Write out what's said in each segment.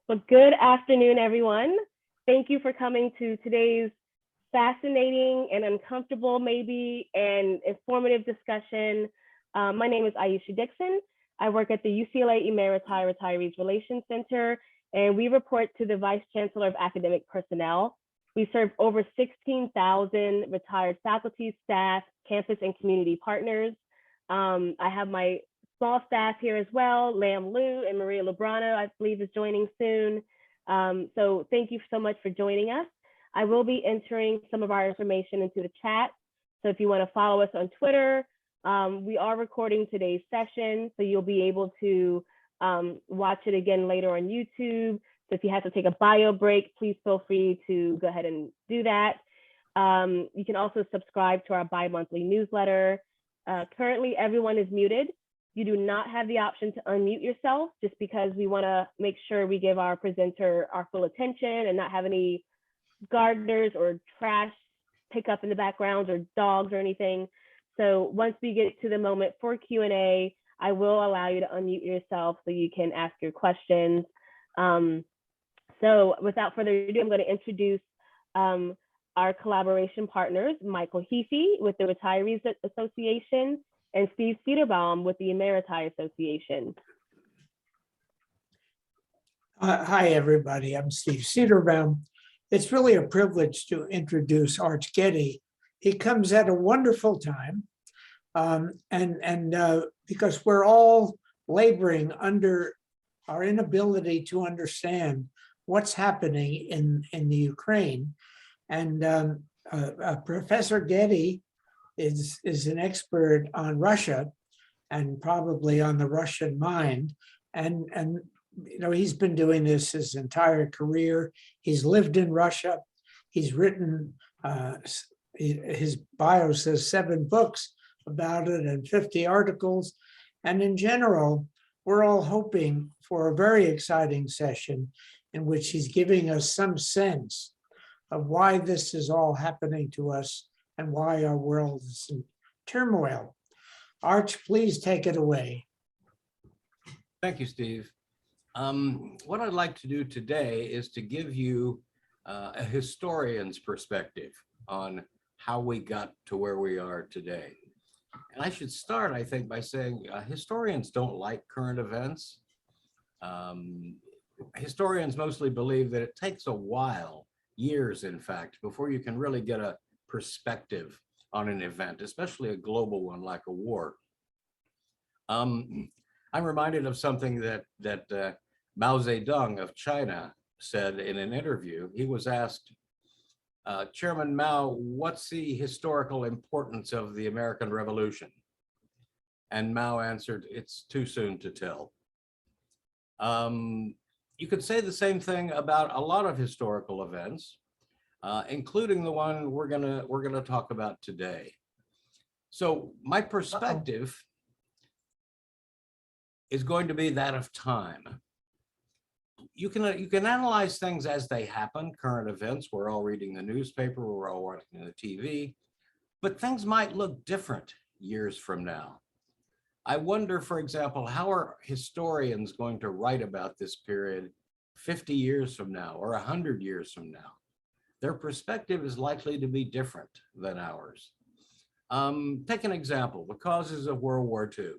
Well, good afternoon, everyone. Thank you for coming to today's fascinating and uncomfortable, maybe, and informative discussion. My name is Aisha Dixon. I work at the UCLA Emeriti Retirees Relations Center, and we report to the Vice Chancellor of Academic Personnel. We serve over 16,000 retired faculty, staff, campus, and community partners. I have my small staff here as well. Lam Liu and Maria Lubrano, I believe, is joining soon. So thank you so much for joining us. I will be entering some of our information into the chat. So if you want to follow us on Twitter, we are recording today's session, so you'll be able to watch it again later on YouTube. So if you have to take a bio break, please feel free to go ahead and do that. You can also subscribe to our bi-monthly newsletter. Currently, everyone is muted. You do not have the option to unmute yourself, just because we want to make sure we give our presenter our full attention and not have any gardeners or trash pick up in the background or dogs or anything. So once we get to the moment for Q&A, I will allow you to unmute yourself so you can ask your questions. So without further ado, I'm going to introduce our collaboration partners, Michael Heafy with the Retirees Association and Steve Cedarbaum with the Emeriti Association. Hi, everybody. I'm Steve Cedarbaum. It's really a privilege to introduce Arch Getty. He comes at a wonderful time, because we're all laboring under our inability to understand what's happening in the Ukraine. And Professor Getty is an expert on Russia and probably on the Russian mind. And you know, he's been doing this his entire career. He's lived in Russia. He's written, his bio says 7 books about it and 50 articles. And in general, we're all hoping for a very exciting session in which he's giving us some sense of why this is all happening to us and why our world is in turmoil. Arch, please take it away. Thank you, Steve. What I'd like to do today is to give you a historian's perspective on how we got to where we are today. And I should start, I think, by saying historians don't like current events. Historians mostly believe that it takes a while, years in fact, before you can really get a perspective on an event, especially a global one like a war. I'm reminded of something that Mao Zedong of China said in an interview. He was asked, Chairman Mao, what's the historical importance of the American Revolution? And Mao answered, it's too soon to tell. You could say the same thing about a lot of historical events, including the one we're gonna talk about today. So my perspective is going to be that of time. You can analyze things as they happen, current events. We're all reading the newspaper, we're all watching the TV, but things might look different years from now. I wonder, for example, how are historians going to write about this period 50 years from now or 100 years from now? Their perspective is likely to be different than ours. Take an example, the causes of World War II.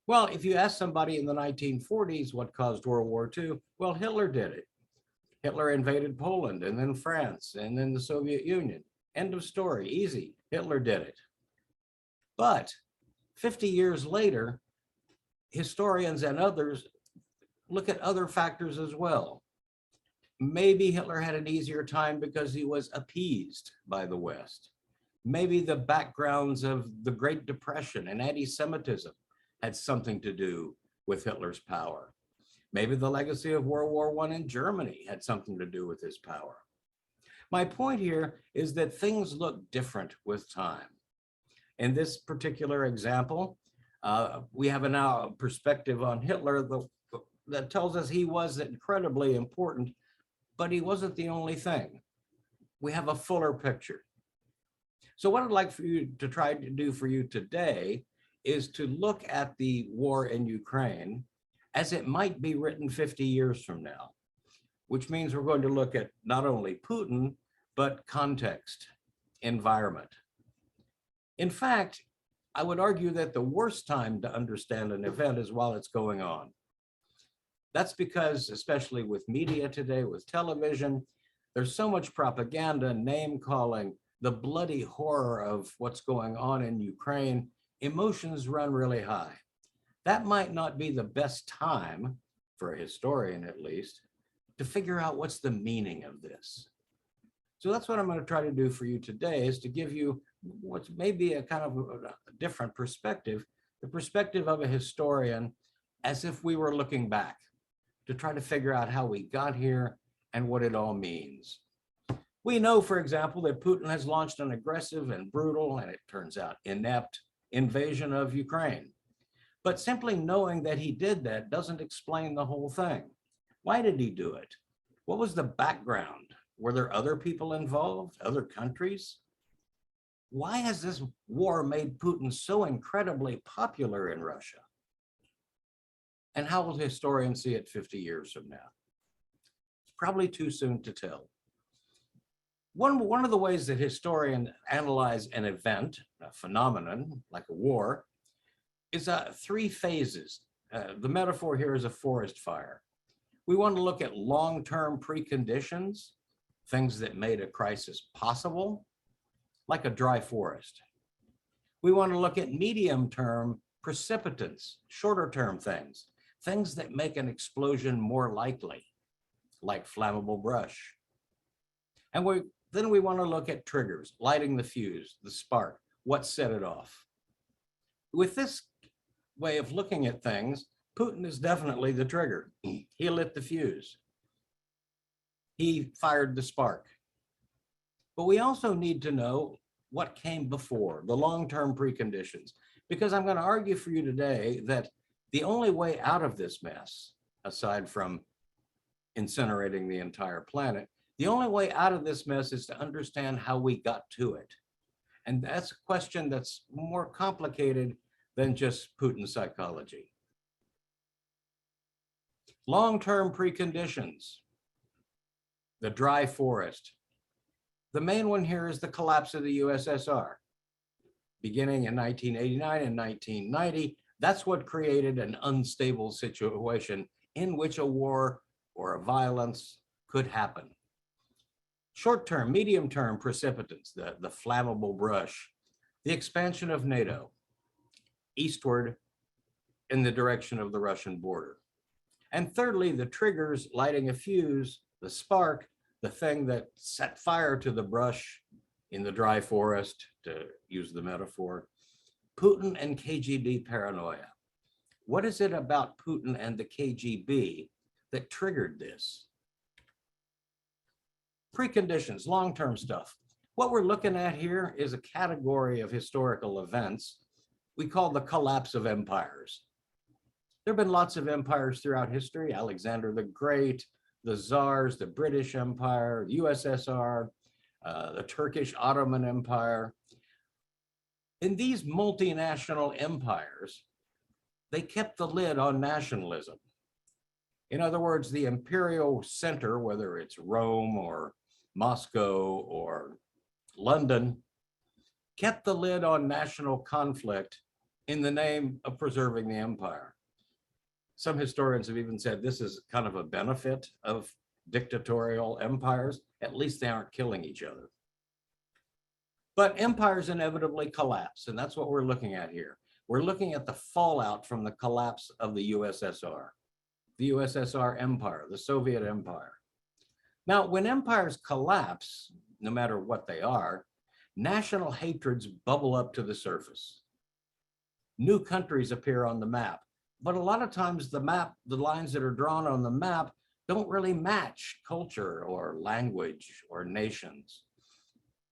Well, if you ask somebody in the 1940s what caused World War II, well, Hitler did it. Hitler invaded Poland and then France and then the Soviet Union. End of story, easy, Hitler did it. But 50 years later, historians and others look at other factors as well. Maybe Hitler had an easier time because he was appeased by the West. Maybe the backgrounds of the Great Depression and anti-Semitism had something to do with Hitler's power. Maybe the legacy of World War I in Germany had something to do with his power. My point here is that things look different with time. In this particular example, we have now a perspective on Hitler that tells us he was incredibly important, but he wasn't the only thing. We have a fuller picture. So what I'd like for you to try to do for you today is to look at the war in Ukraine as it might be written 50 years from now. which means we're going to look at not only Putin, but context, environment. In fact, I would argue that the worst time to understand an event is while it's going on. That's because, especially with media today, with television, there's so much propaganda, name calling, the bloody horror of what's going on in Ukraine. Emotions run really high. That might not be the best time, for a historian at least, to figure out what's the meaning of this. So that's what I'm going to try to do for you today, is to give you what's maybe a kind of a different perspective, the perspective of a historian, as if we were looking back to try to figure out how we got here and what it all means. We know, for example, that Putin has launched an aggressive and brutal, and it turns out inept, invasion of Ukraine. But simply knowing that he did that doesn't explain the whole thing. Why did he do it? What was the background? Were there other people involved, other countries? Why has this war made Putin so incredibly popular in Russia? And how will historians see it 50 years from now? It's probably too soon to tell. One of the ways that historians analyze an event, a phenomenon like a war, is three phases. The metaphor here is a forest fire. We want to look at long-term preconditions, things that made a crisis possible, like a dry forest. We want to look at medium-term precipitants, shorter-term things, things that make an explosion more likely, like flammable brush. And then we want to look at triggers, lighting the fuse, the spark, what set it off. With this way of looking at things, Putin is definitely the trigger. He lit the fuse. He fired the spark. But we also need to know what came before, the long-term preconditions, because I'm going to argue for you today that the only way out of this mess, aside from incinerating the entire planet, the only way out of this mess is to understand how we got to it. And that's a question that's more complicated than just Putin's psychology. Long-term preconditions, the dry forest. The main one here is the collapse of the USSR. Beginning in 1989 and 1990, that's what created an unstable situation in which a war or a violence could happen. Short-term, medium-term precipitants, the flammable brush, the expansion of NATO eastward in the direction of the Russian border. And thirdly, the triggers, lighting a fuse, the spark, the thing that set fire to the brush in the dry forest, to use the metaphor. Putin and KGB paranoia. What is it about Putin and the KGB that triggered this? Preconditions, long-term stuff. What we're looking at here is a category of historical events we call the collapse of empires. There have been lots of empires throughout history: Alexander the Great, the Tsars, the British Empire, the USSR, the Turkish Ottoman Empire. In these multinational empires, they kept the lid on nationalism. In other words, the imperial center, whether it's Rome or Moscow or London, kept the lid on national conflict in the name of preserving the empire. Some historians have even said this is kind of a benefit of dictatorial empires. At least they aren't killing each other. But empires inevitably collapse, and that's what we're looking at here. We're looking at the fallout from the collapse of the USSR Empire, the Soviet Empire. Now, when empires collapse, no matter what they are, national hatreds bubble up to the surface. New countries appear on the map, but a lot of times the lines that are drawn on the map don't really match culture or language or nations.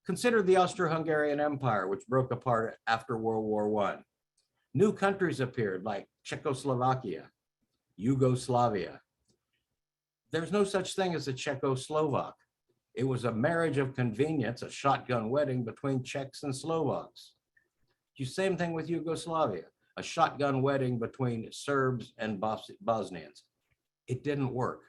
Consider the Austro-Hungarian Empire, which broke apart after World War I. New countries appeared like Czechoslovakia, Yugoslavia. There's no such thing as a Czechoslovak. It was a marriage of convenience, a shotgun wedding between Czechs and Slovaks. Same thing with Yugoslavia, a shotgun wedding between Serbs and Bosnians. It didn't work.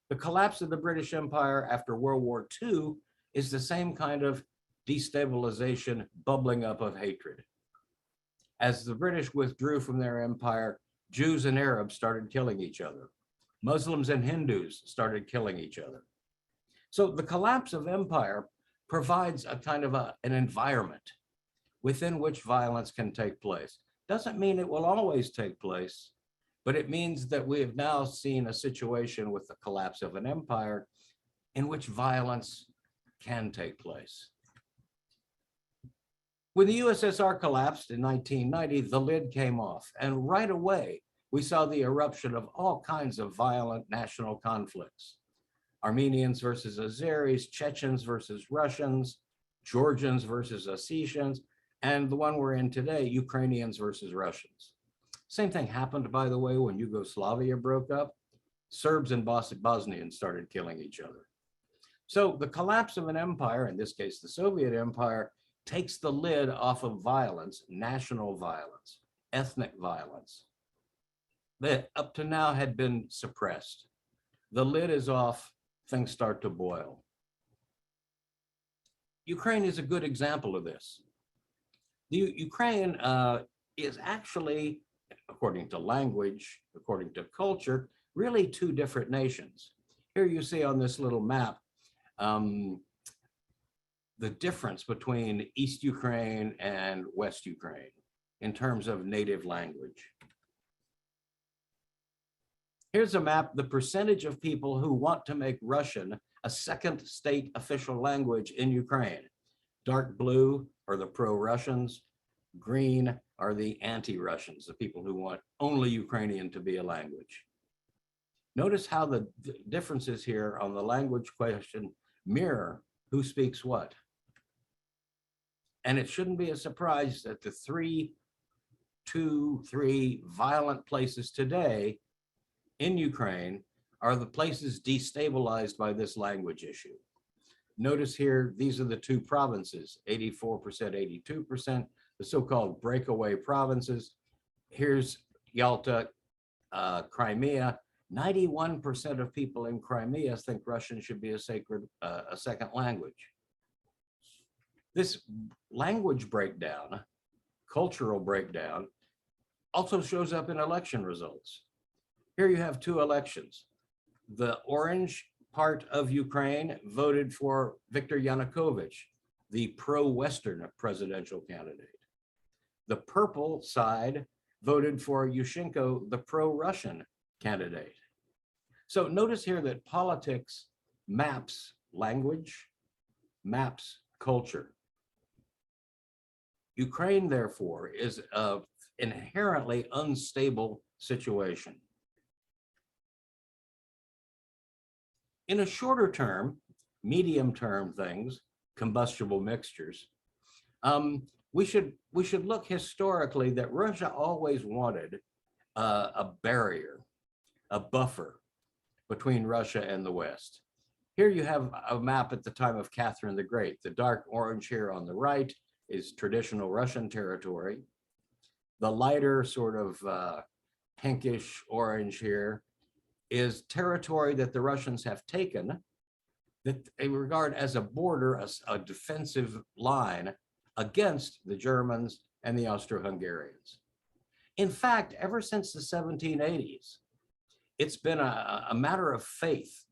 The collapse of the British Empire after World War II is the same kind of destabilization, bubbling up of hatred. As the British withdrew from their empire, Jews and Arabs started killing each other. Muslims and Hindus started killing each other. So the collapse of empire provides a kind of an environment within which violence can take place. Doesn't mean it will always take place, but it means that we have now seen a situation with the collapse of an empire in which violence can take place. When the USSR collapsed in 1990, the lid came off, and right away, we saw the eruption of all kinds of violent national conflicts. Armenians versus Azeris, Chechens versus Russians, Georgians versus Ossetians, and the one we're in today, Ukrainians versus Russians. Same thing happened, by the way, when Yugoslavia broke up. Serbs and Bosnians started killing each other. So the collapse of an empire, in this case, the Soviet Empire, takes the lid off of violence, national violence, ethnic violence, that up to now had been suppressed. The lid is off, things start to boil. Ukraine is a good example of this. Ukraine is actually, according to language, according to culture, really two different nations. Here you see on this little map, the difference between East Ukraine and West Ukraine in terms of native language. Here's a map, the percentage of people who want to make Russian a second state official language in Ukraine. Dark blue are the pro-Russians, green are the anti-Russians, the people who want only Ukrainian to be a language. Notice how the differences here on the language question mirror who speaks what. And it shouldn't be a surprise that the three violent places today in Ukraine are the places destabilized by this language issue. Notice here, these are the two provinces, 84%, 82%, the so-called breakaway provinces. Here's Yalta, Crimea. 91% of people in Crimea think Russian should be a second language. This language breakdown, cultural breakdown, also shows up in election results. Here you have two elections. The orange part of Ukraine voted for Viktor Yanukovych, the pro-Western presidential candidate. The purple side voted for Yushchenko, the pro-Russian candidate. So notice here that politics maps language, maps culture. Ukraine, therefore, is an inherently unstable situation. In a shorter term, medium term things, combustible mixtures, we should look historically that Russia always wanted a barrier, a buffer between Russia and the West. Here you have a map at the time of Catherine the Great. The dark orange here on the right is traditional Russian territory. The lighter sort of pinkish orange here is territory that the Russians have taken that they regard as a border, a defensive line against the Germans and the Austro-Hungarians. In fact, ever since the 1780s, it's been a matter of faith,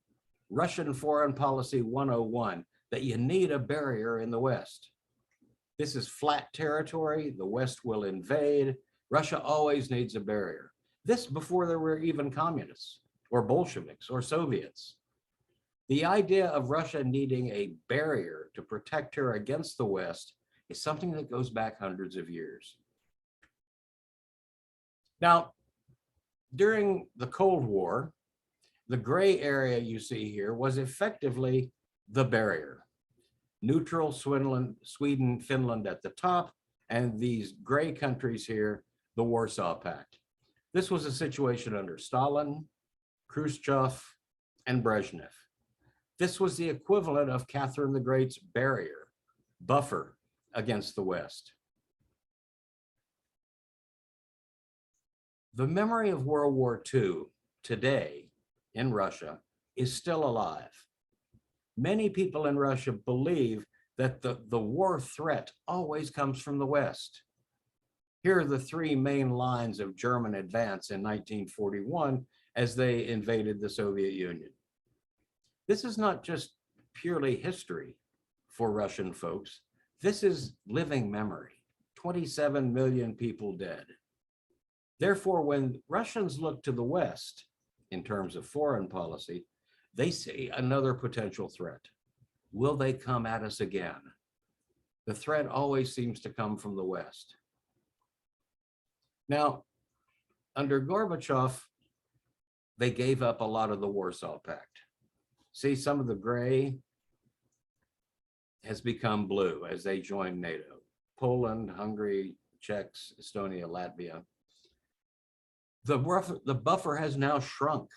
Russian foreign policy 101, that you need a barrier in the West. This is flat territory, the West will invade. Russia always needs a barrier. This before there were even communists or Bolsheviks or Soviets. The idea of Russia needing a barrier to protect her against the West is something that goes back hundreds of years. Now, during the Cold War, the gray area you see here was effectively the barrier. Neutral Sweden, Finland at the top, and these gray countries here, the Warsaw Pact. This was a situation under Stalin, Khrushchev, and Brezhnev. This was the equivalent of Catherine the Great's barrier, buffer against the West. The memory of World War II today in Russia is still alive. Many people in Russia believe that the war threat always comes from the West. Here are the three main lines of German advance in 1941 as they invaded the Soviet Union. This is not just purely history for Russian folks. This is living memory. 27 million people dead. Therefore, when Russians look to the West in terms of foreign policy, they see another potential threat. Will they come at us again? The threat always seems to come from the West. Now, under Gorbachev, they gave up a lot of the Warsaw Pact. See, some of the gray has become blue as they joined NATO. Poland, Hungary, Czechs, Estonia, Latvia. The buffer has now shrunk.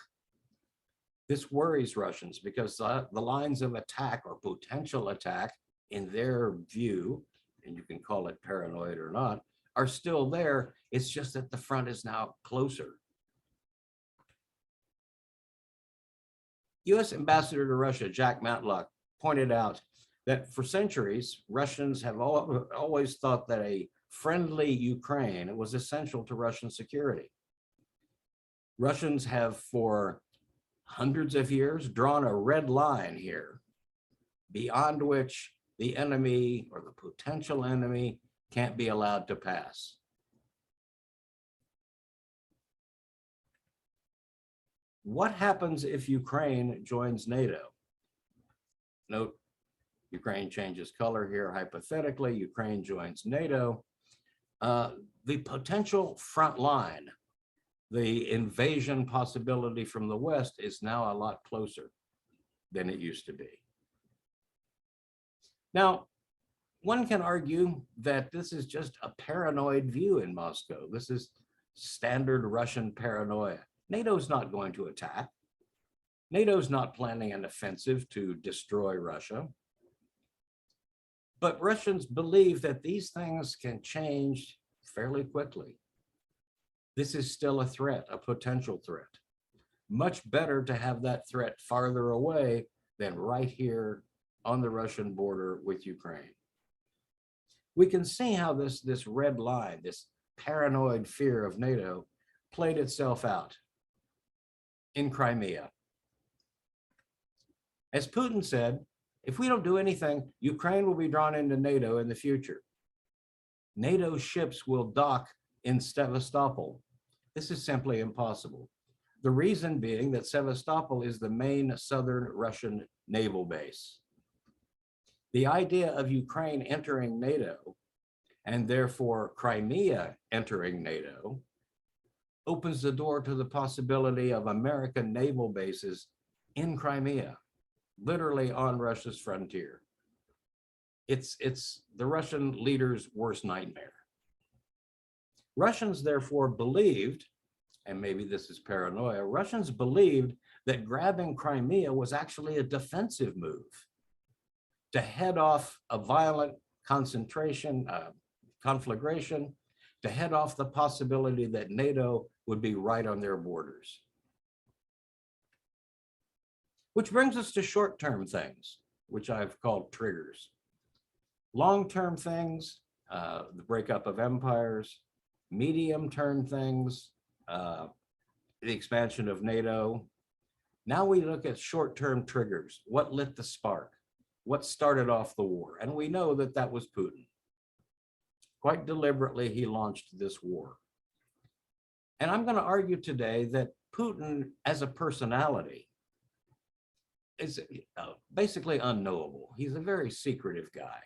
This worries Russians because the lines of attack or potential attack in their view, and you can call it paranoid or not, are still there. It's just that the front is now closer. US Ambassador to Russia, Jack Matlock, pointed out that for centuries, Russians have always thought that a friendly Ukraine was essential to Russian security. Russians have for hundreds of years drawn a red line here, beyond which the enemy or the potential enemy can't be allowed to pass. What happens if Ukraine joins NATO? Note, Ukraine changes color here. Hypothetically, Ukraine joins NATO. The potential front line, the invasion possibility from the West, is now a lot closer than it used to be. Now, one can argue that this is just a paranoid view in Moscow. This is standard Russian paranoia. NATO's not going to attack. NATO's not planning an offensive to destroy Russia. But Russians believe that these things can change fairly quickly. This is still a threat, a potential threat. Much better to have that threat farther away than right here on the Russian border with Ukraine. We can see how this red line, this paranoid fear of NATO, played itself out in Crimea. As Putin said, if we don't do anything, Ukraine will be drawn into NATO in the future. NATO ships will dock in Sevastopol. This is simply impossible. The reason being that Sevastopol is the main southern Russian naval base. The idea of Ukraine entering NATO, and therefore Crimea entering NATO, opens the door to the possibility of American naval bases in Crimea, literally on Russia's frontier. It's the Russian leader's worst nightmare. Russians therefore believed, and maybe this is paranoia, Russians believed that grabbing Crimea was actually a defensive move to head off a violent conflagration, to head off the possibility that NATO would be right on their borders. Which brings us to short-term things, which I've called triggers. Long-term things, the breakup of empires. Medium-term things, the expansion of NATO. Now we look at short-term triggers. What lit the spark? What started off the war? And we know that that was Putin. Quite deliberately, he launched this war. And I'm going to argue today that Putin as a personality is basically unknowable. He's a very secretive guy.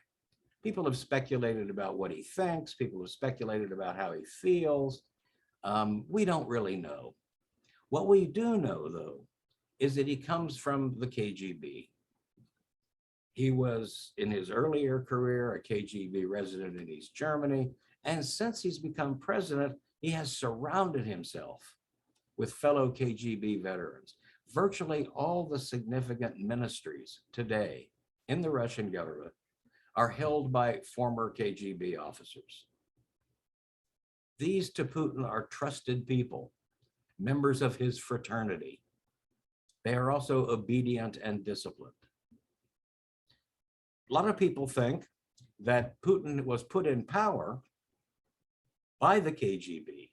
People have speculated about what he thinks. People have speculated about how he feels. We don't really know. What we do know, though, is that he comes from the KGB. He was, in his earlier career, a KGB resident in East Germany. And since he's become president, he has surrounded himself with fellow KGB veterans. Virtually all the significant ministries today in the Russian government are held by former KGB officers. These to Putin are trusted people, members of his fraternity. They are also obedient and disciplined. A lot of people think that Putin was put in power by the KGB.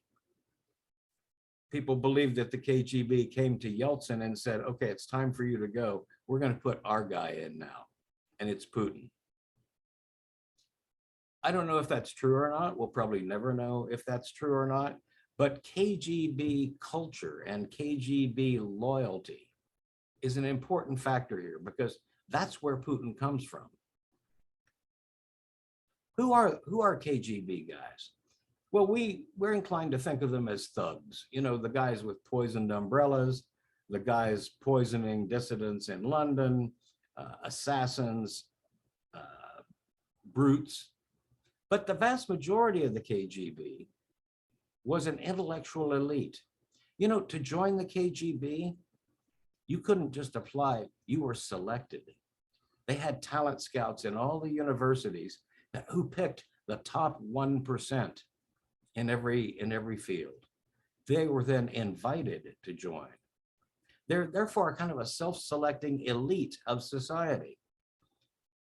People believe that the KGB came to Yeltsin and said, okay, it's time for you to go. We're going to put our guy in now, and it's Putin. I don't know if that's true or not. We'll probably never know if that's true or not. But KGB culture and KGB loyalty is an important factor here, because that's where Putin comes from. Who are KGB guys? Well, we're inclined to think of them as thugs. You know, the guys with poisoned umbrellas, the guys poisoning dissidents in London, assassins, brutes. But the vast majority of the KGB was an intellectual elite. You know, to join the KGB, you couldn't just apply, you were selected. They had talent scouts in all the universities who picked the top 1% in every field. They were then invited to join. They're therefore kind of a self-selecting elite of society.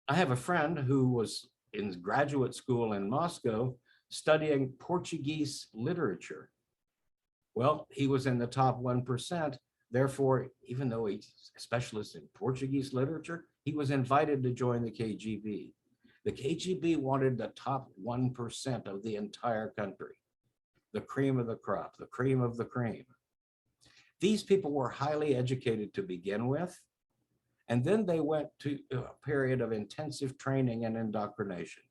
I have a friend who was in graduate school in Moscow studying Portuguese literature. Well, he was in the top 1%. Therefore, even though he's a specialist in Portuguese literature, he was invited to join the KGB. The KGB wanted the top 1% of the entire country, the cream of the crop, the cream of the cream. These people were highly educated to begin with, and then they went to a period of intensive training and indoctrination.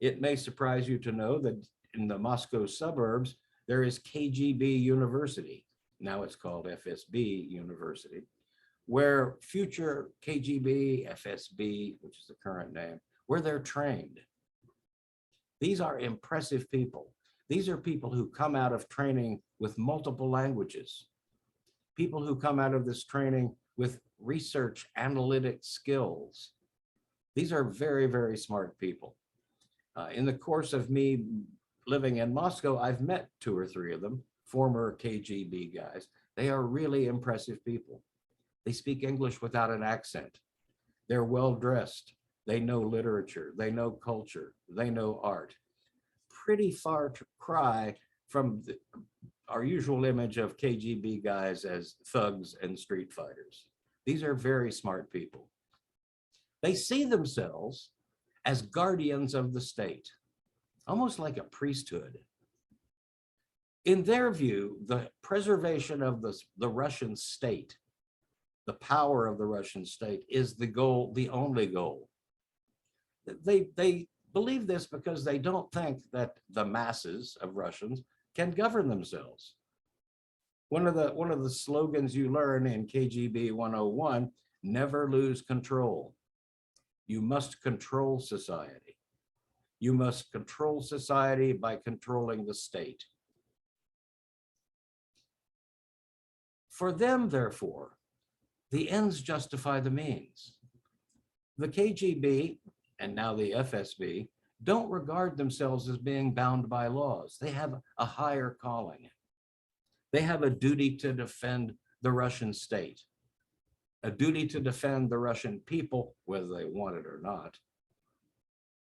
It may surprise you to know that in the Moscow suburbs, there is KGB University. Now it's called FSB University, where future KGB, FSB, which is the current name, where they're trained. These are impressive people. These are people who come out of training with multiple languages, people who come out of this training with research analytic skills. These are very, very smart people. In the course of me living in Moscow, I've met 2 or 3 of them, former KGB guys. They are really impressive people. They speak English without an accent. They're well-dressed. They know literature. They know culture. They know art. Pretty far to cry from our usual image of KGB guys as thugs and street fighters. These are very smart people. They see themselves as guardians of the state, almost like a priesthood. In their view, the preservation of the Russian state, the power of the Russian state, is the goal, the only goal. They believe this because they don't think that the masses of Russians can govern themselves. One of the slogans you learn in KGB 101, never lose control. You must control society. You must control society by controlling the state. For them, therefore, the ends justify the means. The KGB, and now the FSB, don't regard themselves as being bound by laws. They have a higher calling. They have a duty to defend the Russian state, a duty to defend the Russian people, whether they want it or not.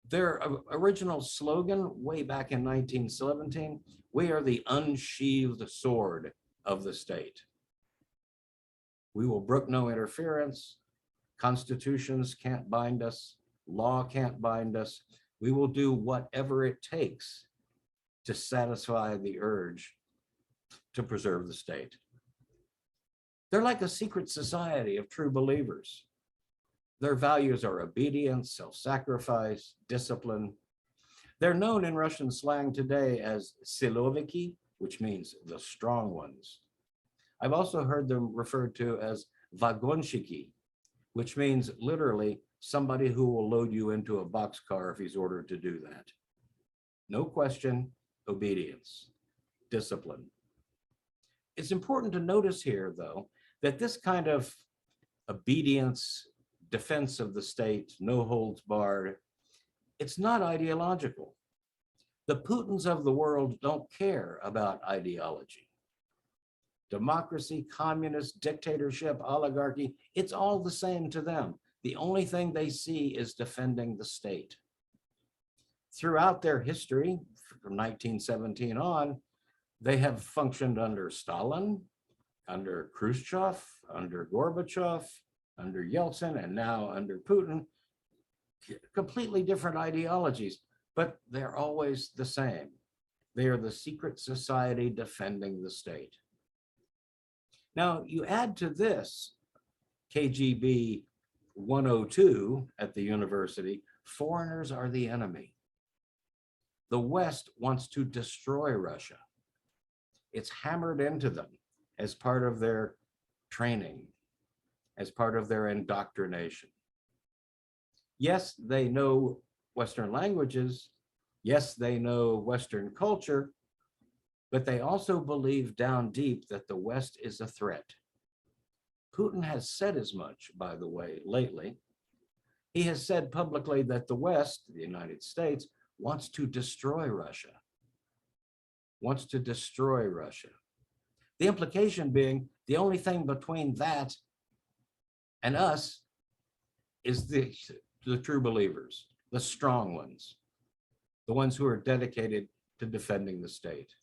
Their original slogan way back in 1917, we are the unsheathed sword of the state. We will brook no interference. Constitutions can't bind us. Law can't bind us. We will do whatever it takes to satisfy the urge to preserve the state. They're like a secret society of true believers. Their values are obedience, self-sacrifice, discipline. They're known in Russian slang today as siloviki, which means the strong ones. I've also heard them referred to as vagonshiki, which means literally somebody who will load you into a boxcar if he's ordered to do that. No question, obedience, discipline. It's important to notice here, though, that this kind of obedience, defense of the state, no holds barred, it's not ideological. The Putins of the world don't care about ideology. democracy, communist, dictatorship, oligarchy, it's all the same to them. The only thing they see is defending the state. Throughout their history, from 1917 on, they have functioned under Stalin, under Khrushchev, under Gorbachev, under Yeltsin, and now under Putin. Completely different ideologies, but they're always the same. They are the secret society defending the state. Now, you add to this KGB 102 at the university, foreigners are the enemy. The West wants to destroy Russia. It's hammered into them as part of their training, as part of their indoctrination. Yes, they know Western languages. Yes, they know Western culture, but they also believe down deep that the West is a threat. Putin has said as much, by the way, lately. He has said publicly that the West, the United States, wants to destroy Russia. Wants to destroy Russia. The implication being the only thing between that and us is the true believers, the strong ones, the ones who are dedicated to defending the state.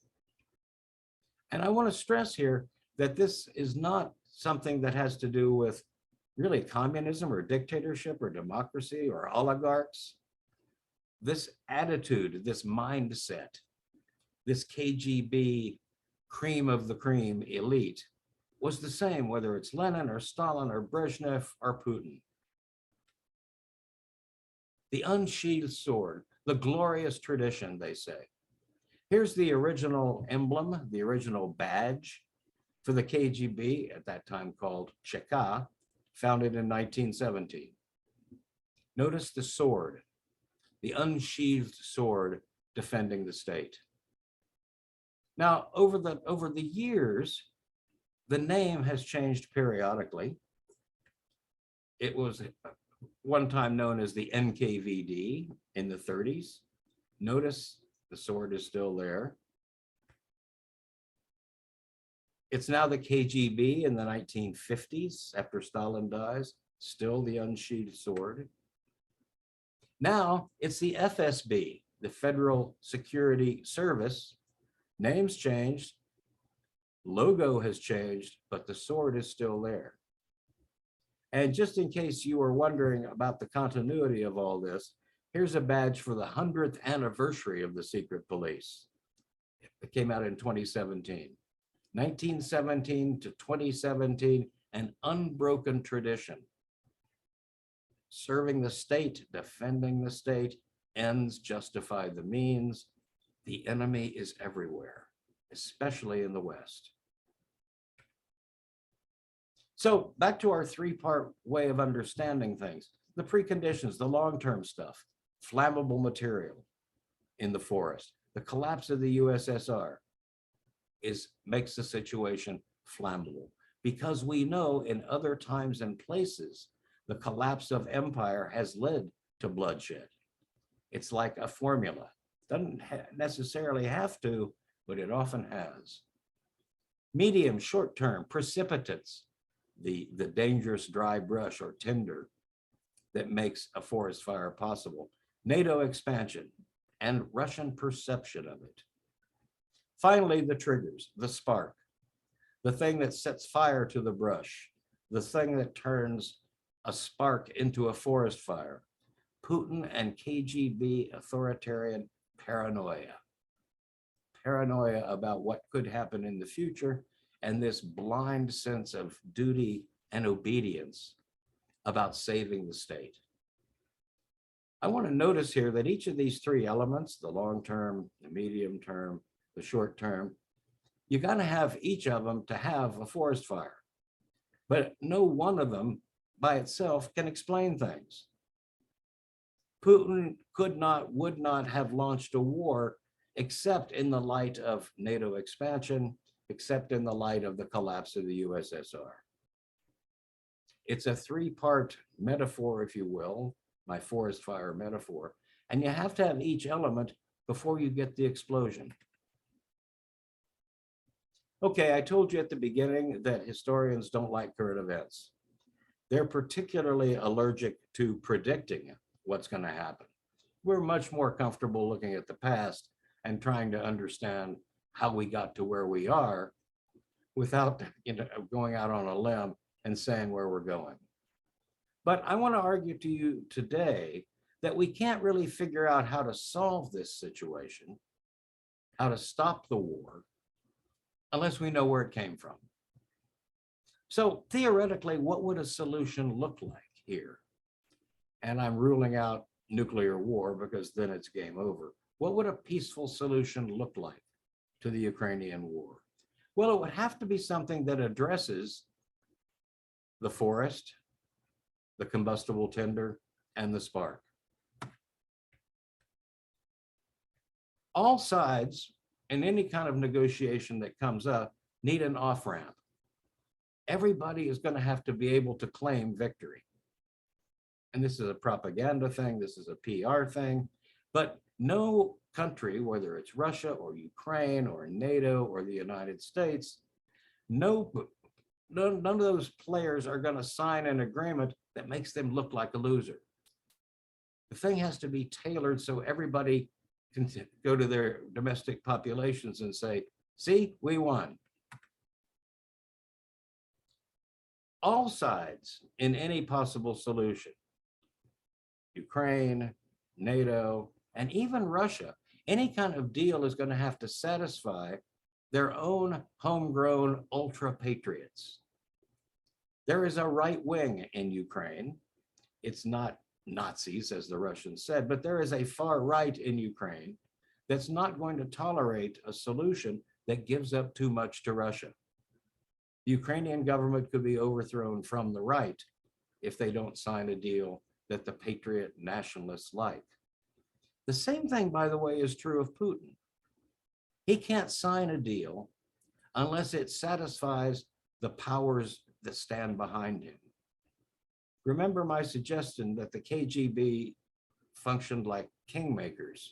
And I want to stress here that this is not something that has to do with really communism or dictatorship or democracy or oligarchs. This attitude, this mindset, this KGB cream of the cream elite was the same, whether it's Lenin or Stalin or Brezhnev or Putin. The unsheathed sword, the glorious tradition, they say. Here's the original emblem, the original badge for the KGB, at that time called Cheka, founded in 1917. Notice the sword, the unsheathed sword defending the state. Now, over the years, the name has changed periodically. It was one time known as the NKVD in the 30s. Notice the sword is still there. It's now the KGB in the 1950s, after Stalin dies, still the unsheathed sword. Now it's the FSB, the Federal Security Service. Name's changed, logo has changed, but the sword is still there. And just in case you were wondering about the continuity of all this, here's a badge for the 100th anniversary of the secret police. It came out in 2017. 1917 to 2017, an unbroken tradition. Serving the state, defending the state, ends justify the means. The enemy is everywhere, especially in the West. So back to our three-part way of understanding things. The preconditions, the long-term stuff, flammable material in the forest, the collapse of the USSR makes the situation flammable, because we know in other times and places, the collapse of empire has led to bloodshed. It's like a formula. Doesn't necessarily have to, but it often has. Medium, short-term, precipitates, the dangerous dry brush or tinder that makes a forest fire possible. NATO expansion and Russian perception of it. Finally, the triggers, the spark, the thing that sets fire to the brush, the thing that turns a spark into a forest fire. Putin and KGB authoritarian paranoia. Paranoia about what could happen in the future, and this blind sense of duty and obedience about saving the state. I want to notice here that each of these three elements, the long term, the medium term, the short term, you got to have each of them to have a forest fire. But no one of them by itself can explain things. Putin could not, would not have launched a war except in the light of NATO expansion, except in the light of the collapse of the USSR. It's a three-part metaphor, if you will, my forest fire metaphor, and you have to have each element before you get the explosion. Okay, I told you at the beginning that historians don't like current events. They're particularly allergic to predicting what's going to happen. We're much more comfortable looking at the past and trying to understand how we got to where we are without, going out on a limb and saying where we're going. But I want to argue to you today that we can't really figure out how to solve this situation, how to stop the war, unless we know where it came from. So theoretically, what would a solution look like here? And I'm ruling out nuclear war because then it's game over. What would a peaceful solution look like to the Ukrainian war? Well, it would have to be something that addresses the forest, the combustible tinder, and the spark. All sides in any kind of negotiation that comes up need an off-ramp. Everybody is going to have to be able to claim victory. And this is a propaganda thing, this is a PR thing, but no country, whether it's Russia or Ukraine or NATO or the United States, none of those players are going to sign an agreement that makes them look like a loser. The thing has to be tailored so everybody can go to their domestic populations and say, see, we won. All sides in any possible solution, Ukraine, NATO, and even Russia, any kind of deal is going to have to satisfy their own homegrown ultra patriots. There is a right wing in Ukraine. It's not Nazis, as the Russians said, but there is a far right in Ukraine that's not going to tolerate a solution that gives up too much to Russia. The Ukrainian government could be overthrown from the right if they don't sign a deal that the patriot nationalists like. The same thing, by the way, is true of Putin. He can't sign a deal unless it satisfies the powers that stand behind him. Remember my suggestion that the KGB functioned like kingmakers.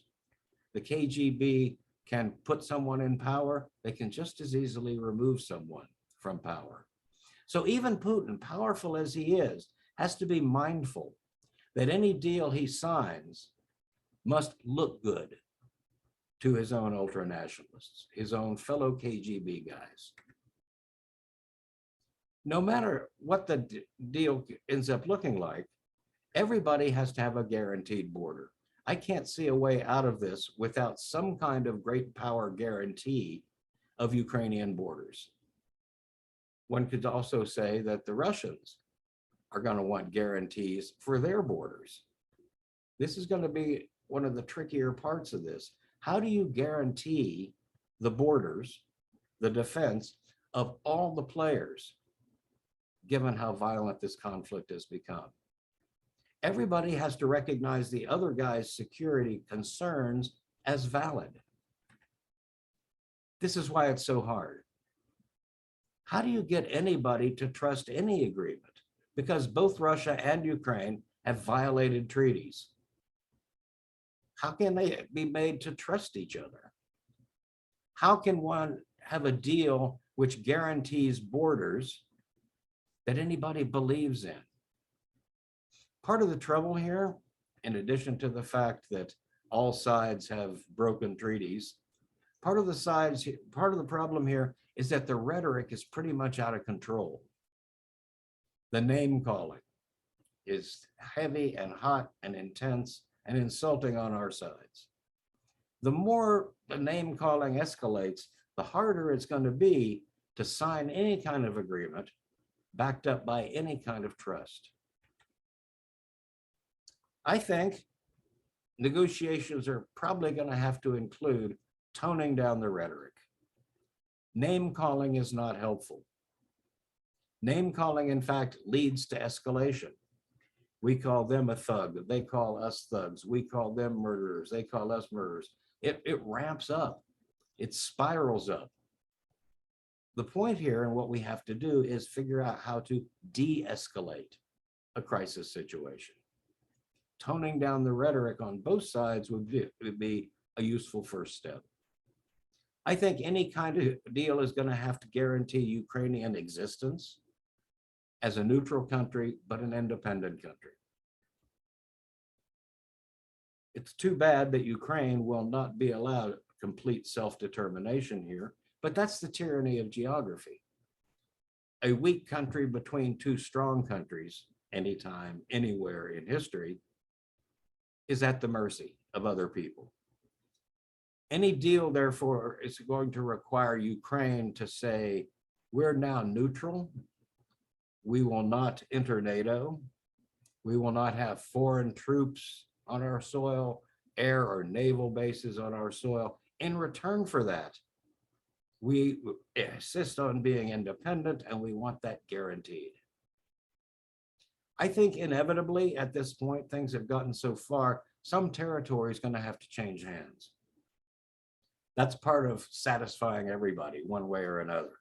The KGB can put someone in power, they can just as easily remove someone from power. So even Putin, powerful as he is, has to be mindful that any deal he signs must look good to his own ultranationalists, his own fellow KGB guys. No matter what the deal ends up looking like, everybody has to have a guaranteed border. I can't see a way out of this without some kind of great power guarantee of Ukrainian borders. One could also say that the Russians are going to want guarantees for their borders. This is going to be one of the trickier parts of this. How do you guarantee the borders, the defense of all the players, given how violent this conflict has become? Everybody has to recognize the other guy's security concerns as valid. This is why it's so hard. How do you get anybody to trust any agreement? Because both Russia and Ukraine have violated treaties. How can they be made to trust each other? How can one have a deal which guarantees borders that anybody believes in? Part of the trouble here, in addition to the fact that all sides have broken treaties, part of the problem here is that the rhetoric is pretty much out of control. The name calling is heavy and hot and intense and insulting on our sides. The more the name calling escalates, the harder it's going to be to sign any kind of agreement backed up by any kind of trust. I think negotiations are probably going to have to include toning down the rhetoric. Name calling is not helpful. Name calling, in fact, leads to escalation. We call them a thug, they call us thugs. We call them murderers, they call us murderers. It ramps up, it spirals up. The point here and what we have to do is figure out how to de-escalate a crisis situation. Toning down the rhetoric on both sides would be a useful first step. I think any kind of deal is going to have to guarantee Ukrainian existence as a neutral country, but an independent country. It's too bad that Ukraine will not be allowed complete self-determination here, but that's the tyranny of geography. A weak country between two strong countries, anytime, anywhere in history, is at the mercy of other people. Any deal, therefore, is going to require Ukraine to say, we're now neutral. We will not enter NATO. We will not have foreign troops on our soil, air or naval bases on our soil. In return for that, we insist on being independent, and we want that guaranteed. I think inevitably at this point, things have gotten so far, some territory is going to have to change hands. That's part of satisfying everybody one way or another.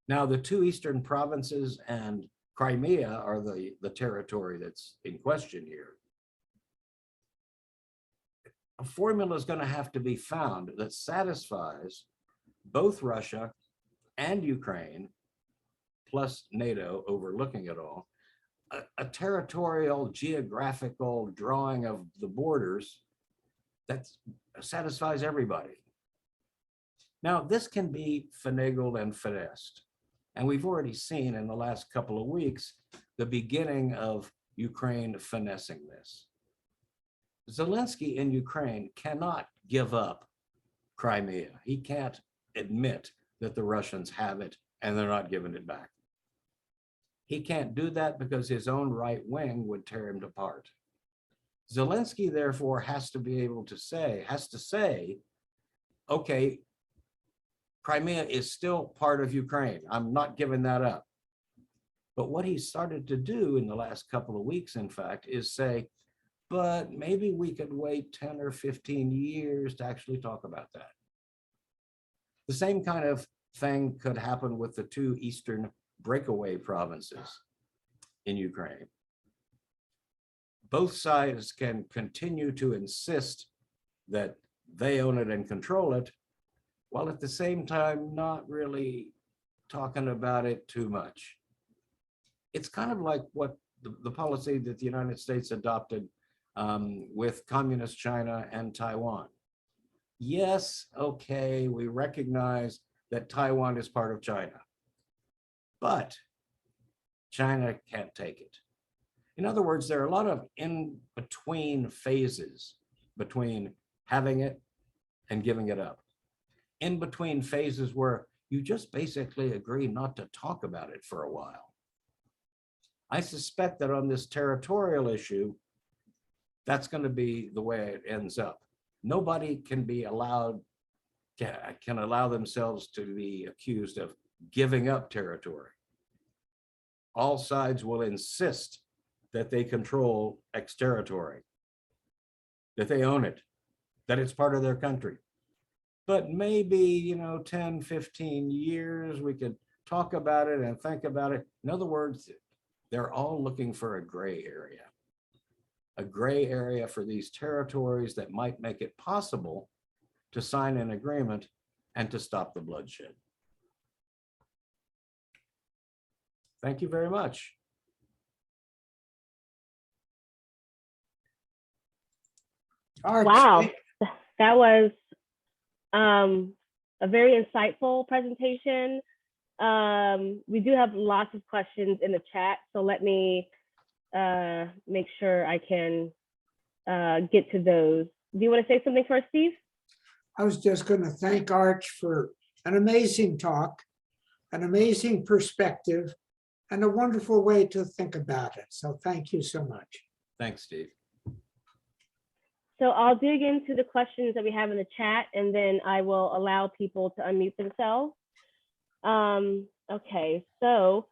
Now, the two eastern provinces and Crimea are the territory that's in question here. A formula is going to have to be found that satisfies both Russia and Ukraine, plus NATO overlooking it all, a territorial geographical drawing of the borders that satisfies everybody. Now, this can be finagled and finessed. And we've already seen in the last couple of weeks, the beginning of Ukraine finessing this. Zelensky in Ukraine cannot give up Crimea. He can't admit that the Russians have it and they're not giving it back. He can't do that because his own right wing would tear him apart. Zelensky, therefore, has to be able to say, okay, Crimea is still part of Ukraine. I'm not giving that up. But what he started to do in the last couple of weeks, in fact, is say, but maybe we could wait 10 or 15 years to actually talk about that. The same kind of thing could happen with the two eastern breakaway provinces in Ukraine. Both sides can continue to insist that they own it and control it, while at the same time not really talking about it too much. It's kind of like what the policy that the United States adopted with communist China and Taiwan. Yes, okay, we recognize that Taiwan is part of China, but China can't take it. In other words, there are a lot of in-between phases between having it and giving it up. In between phases where you just basically agree not to talk about it for a while. I suspect that on this territorial issue, that's going to be the way it ends up. Nobody can be allowed, can allow themselves to be accused of giving up territory. All sides will insist that they control X territory, that they own it, that it's part of their country. But maybe, 10, 15 years, we could talk about it and think about it. In other words, they're all looking for a gray area for these territories that might make it possible to sign an agreement and to stop the bloodshed. Thank you very much. Arch, Wow, that was a very insightful presentation. We do have lots of questions in the chat, so let me make sure I can get to those. Do you want to say something first, Steve? I was just going to thank Arch for an amazing talk, an amazing perspective, and a wonderful way to think about it. So thank you so much. Thanks, Steve. So I'll dig into the questions that we have in the chat, and then I will allow people to unmute themselves. Okay, so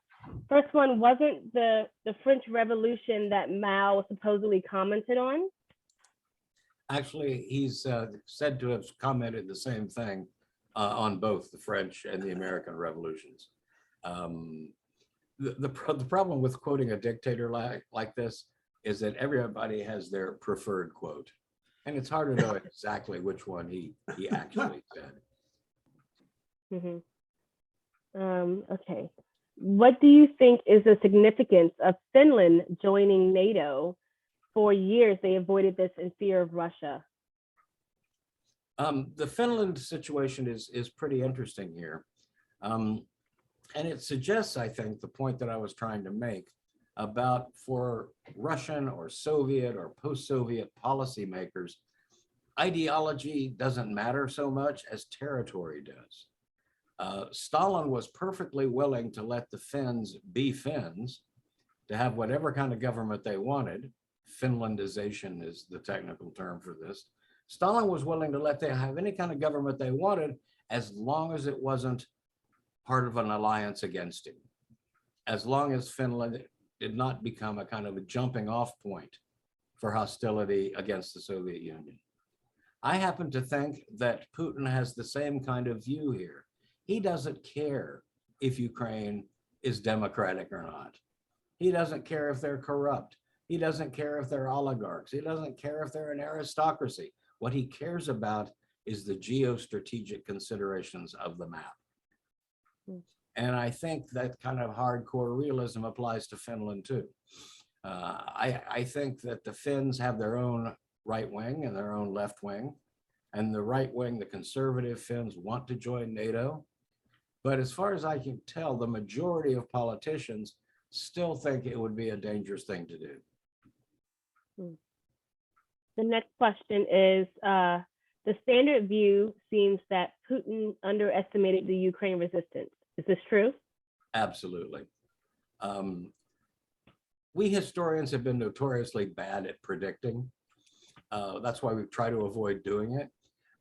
first one, wasn't the French Revolution that Mao supposedly commented on? Actually, he's said to have commented the same thing on both the French and the American revolutions. The problem with quoting a dictator like this is that everybody has their preferred quote. And it's hard to know exactly which one he actually said. Mhm. Okay. What do you think is the significance of Finland joining NATO? For years, they avoided this in fear of Russia. The Finland situation is pretty interesting here. And it suggests, I think, the point that I was trying to make about for Russian or Soviet or post-Soviet policymakers, ideology doesn't matter so much as territory does. Stalin was perfectly willing to let the Finns be Finns, to have whatever kind of government they wanted. Finlandization is the technical term for this. Stalin was willing to let them have any kind of government they wanted as long as it wasn't part of an alliance against him, as long as Finland did not become a kind of a jumping off point for hostility against the Soviet Union. I happen to think that Putin has the same kind of view here. He doesn't care if Ukraine is democratic or not. He doesn't care if they're corrupt. He doesn't care if they're oligarchs. He doesn't care if they're an aristocracy. What he cares about is the geostrategic considerations of the map. And I think that kind of hardcore realism applies to Finland too. I think that the Finns have their own right wing and their own left wing. And the right wing, the conservative Finns, want to join NATO. But as far as I can tell, the majority of politicians still think it would be a dangerous thing to do. The next question is, the standard view seems that Putin underestimated the Ukraine resistance. Is this true? Absolutely. We historians have been notoriously bad at predicting. That's why we try to avoid doing it.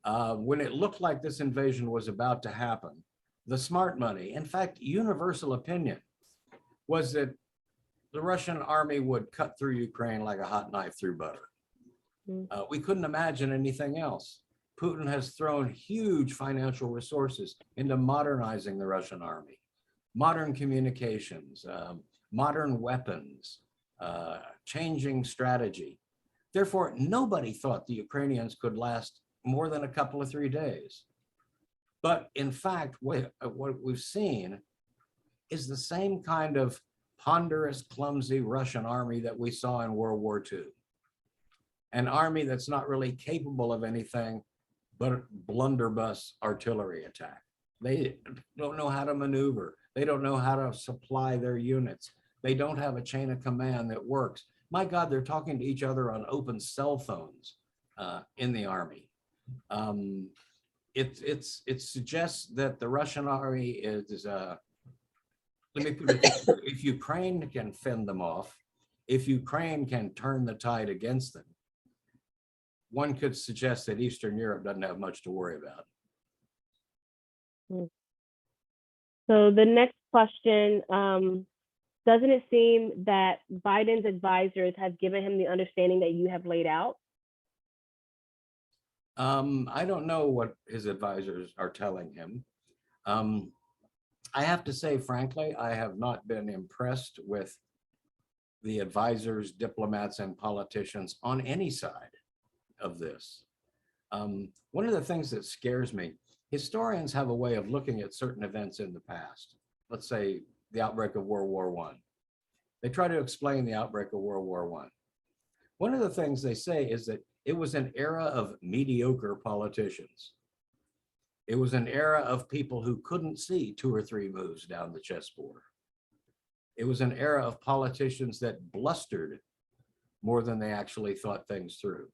When it looked like this invasion was about to happen, the smart money, in fact, universal opinion, was that the Russian army would cut through Ukraine like a hot knife through butter. We couldn't imagine anything else. Putin has thrown huge financial resources into modernizing the Russian army, modern communications, modern weapons, changing strategy. Therefore, nobody thought the Ukrainians could last more than a couple of 3 days. But in fact, what we've seen is the same kind of ponderous, clumsy Russian army that we saw in World War II. An army that's not really capable of anything but blunderbuss artillery attack. They don't know how to maneuver. They don't know how to supply their units. They don't have a chain of command that works. My God, they're talking to each other on open cell phones in the army. It suggests that the Russian army is, let me put it this way, if Ukraine can fend them off, if Ukraine can turn the tide against them, one could suggest that Eastern Europe doesn't have much to worry about. So the next question, doesn't it seem that Biden's advisors have given him the understanding that you have laid out? I don't know what his advisors are telling him. I have to say, frankly, I have not been impressed with the advisors, diplomats, and politicians on any side of this. One of the things that scares me, historians have a way of looking at certain events in the past. Let's say the outbreak of World War I. They try to explain the outbreak of World War I. One of the things they say is that it was an era of mediocre politicians. It was an era of people who couldn't see 2 or 3 moves down the chessboard. It was an era of politicians that blustered more than they actually thought things through.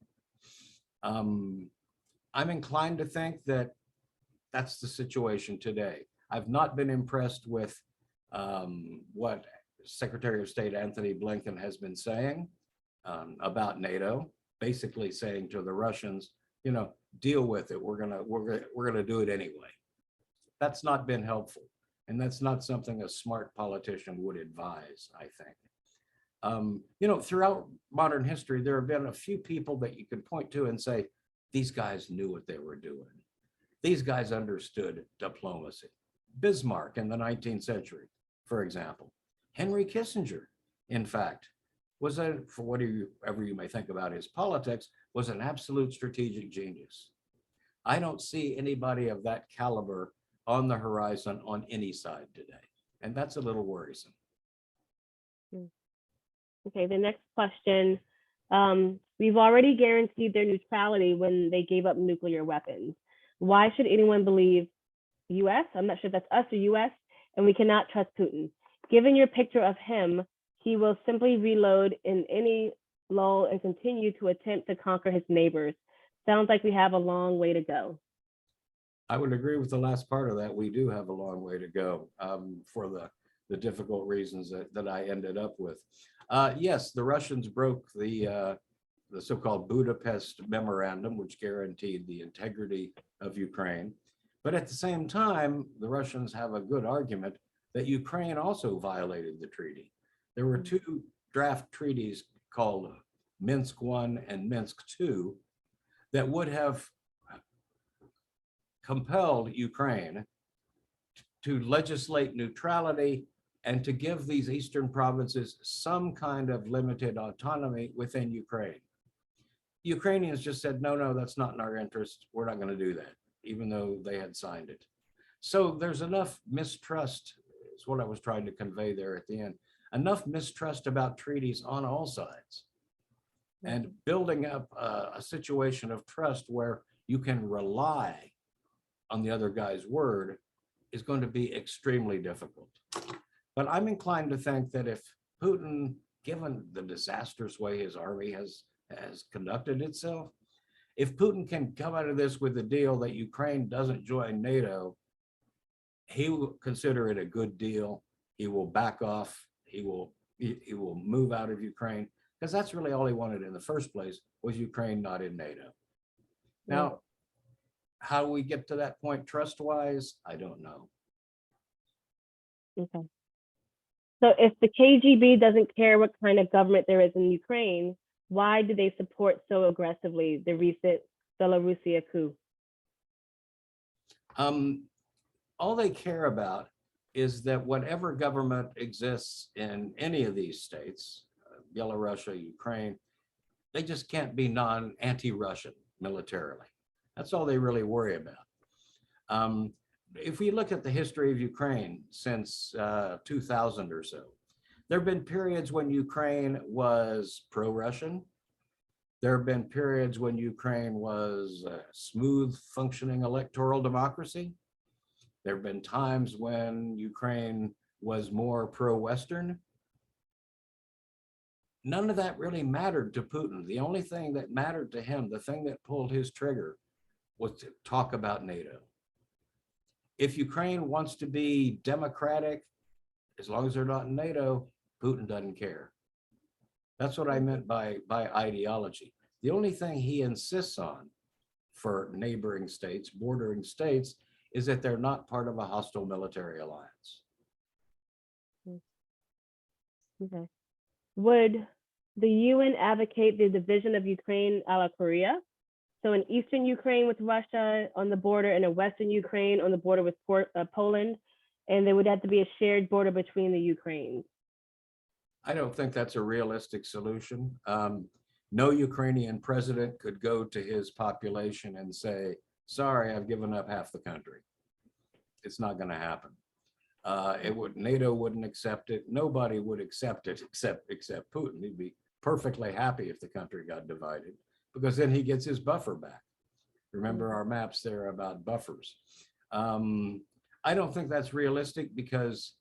I'm inclined to think that that's the situation today. I've not been impressed with what Secretary of State Anthony Blinken has been saying about NATO, basically saying to the Russians, you know, deal with it. We're gonna do it anyway. That's not been helpful, and that's not something a smart politician would advise, I think. You know, throughout modern history, there have been a few people that you can point to and say, these guys knew what they were doing. These guys understood diplomacy. Bismarck in the 19th century, for example. Henry Kissinger, in fact, was for whatever you may think about his politics, was an absolute strategic genius. I don't see anybody of that caliber on the horizon on any side today. And that's a little worrisome. Okay, the next question. We've already guaranteed their neutrality when they gave up nuclear weapons. Why should anyone believe US? I'm not sure if that's us or US, and we cannot trust Putin. Given your picture of him, he will simply reload in any lull and continue to attempt to conquer his neighbors. Sounds like we have a long way to go. I would agree with the last part of that. We do have a long way to go for the difficult reasons that I ended up with. Yes, the Russians broke the so-called Budapest Memorandum, which guaranteed the integrity of Ukraine. But at the same time, the Russians have a good argument that Ukraine also violated the treaty. There were two draft treaties called Minsk I and Minsk II that would have compelled Ukraine to legislate neutrality and to give these eastern provinces some kind of limited autonomy within Ukraine. Ukrainians just said, no, that's not in our interest. We're not going to do that, even though they had signed it. So there's enough mistrust, is what I was trying to convey there at the end, enough mistrust about treaties on all sides. And building up a situation of trust where you can rely on the other guy's word is going to be extremely difficult. But I'm inclined to think that if Putin, given the disastrous way his army has conducted itself, if Putin can come out of this with the deal that Ukraine doesn't join NATO, he will consider it a good deal. He will back off. He will move out of Ukraine, because that's really all he wanted in the first place, was Ukraine not in NATO. Now, how we get to that point trust-wise, I don't know. Okay. So if the KGB doesn't care what kind of government there is in Ukraine, why do they support so aggressively the recent Belarusia coup? All they care about is that whatever government exists in any of these states, Belarus, Ukraine, they just can't be anti-Russian militarily. That's all they really worry about. If we look at the history of Ukraine since 2000 or so, there have been periods when Ukraine was pro-Russian. There have been periods when Ukraine was a smooth functioning electoral democracy. There have been times when Ukraine was more pro-Western. None of that really mattered to Putin. The only thing that mattered to him, the thing that pulled his trigger, was to talk about NATO. If Ukraine wants to be democratic, as long as they're not in NATO, Putin doesn't care. That's what I meant by ideology. The only thing he insists on for neighboring states, bordering states, is that they're not part of a hostile military alliance. Okay. Would the UN advocate the division of Ukraine a la Korea? So in Eastern Ukraine with Russia on the border, and in Western Ukraine on the border with Poland, and there would have to be a shared border between the Ukraines. I don't think that's a realistic solution. No Ukrainian president could go to his population and say, sorry, I've given up half the country. It's not going to happen. NATO wouldn't accept it. Nobody would accept it except Putin. He'd be perfectly happy if the country got divided, because then he gets his buffer back. Remember our maps there about buffers. I don't think that's realistic because,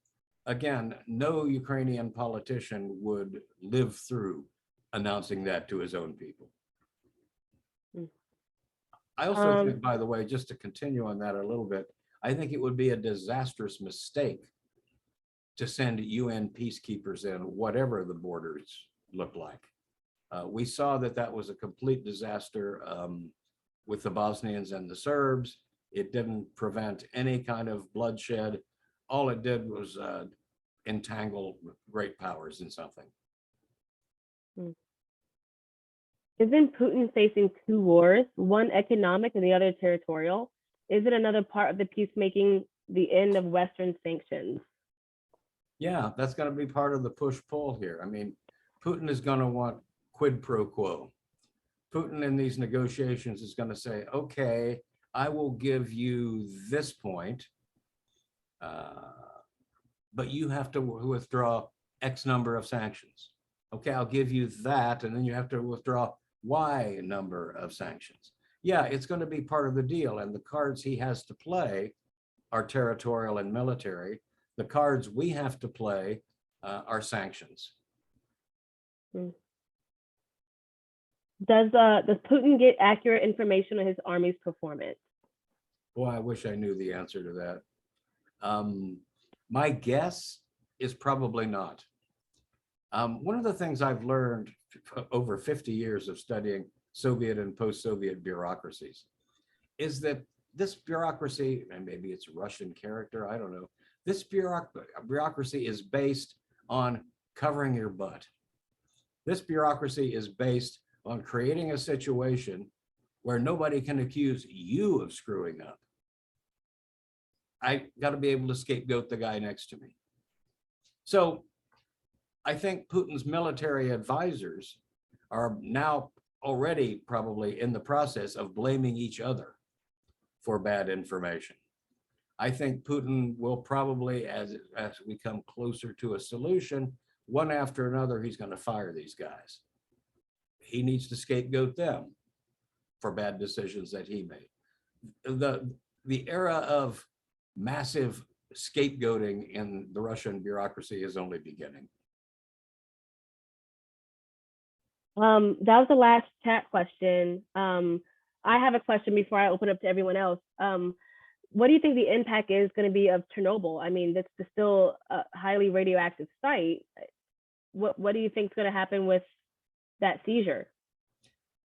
again, no Ukrainian politician would live through announcing that to his own people. I also think, by the way, just to continue on that a little bit, I think it would be a disastrous mistake to send UN peacekeepers in, whatever the borders look like. We saw that was a complete disaster with the Bosnians and the Serbs. It didn't prevent any kind of bloodshed. All it did was entangle great powers in something. Isn't Putin facing two wars, one economic and the other territorial? Is it another part of the peacemaking, the end of Western sanctions? Yeah, that's going to be part of the push-pull here. I mean, Putin is going to want quid pro quo. Putin in these negotiations is going to say, okay, I will give you this point but you have to withdraw X number of sanctions. Okay, I'll give you that, and then you have to withdraw Y number of sanctions. Yeah, it's going to be part of the deal, and the cards he has to play are territorial and military. The cards we have to play are sanctions. Does Putin get accurate information on his army's performance? Boy, I wish I knew the answer to that. My guess is probably not. One of the things I've learned over 50 years of studying Soviet and post-Soviet bureaucracies is that this bureaucracy, and maybe it's Russian character, I don't know, this bureaucracy is based on covering your butt. This bureaucracy is based on creating a situation where nobody can accuse you of screwing up. I got to be able to scapegoat the guy next to me. So I think Putin's military advisors are now already probably in the process of blaming each other for bad information. I think Putin will probably, as we come closer to a solution, one after another, he's going to fire these guys. He needs to scapegoat them for bad decisions that he made. The era of massive scapegoating in the Russian bureaucracy is only beginning. That was the last chat question. I have a question before I open up to everyone else. What do you think the impact is going to be of Chernobyl? I mean, that's still a highly radioactive site. What do you think is going to happen with that seizure?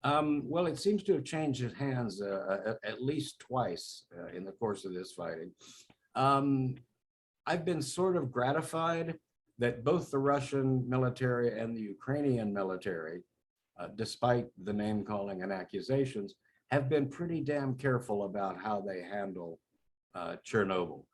Well, it seems to have changed hands at least twice in the course of this fighting. I've been sort of gratified that both the Russian military and the Ukrainian military, despite the name calling and accusations, have been pretty damn careful about how they handle Chernobyl.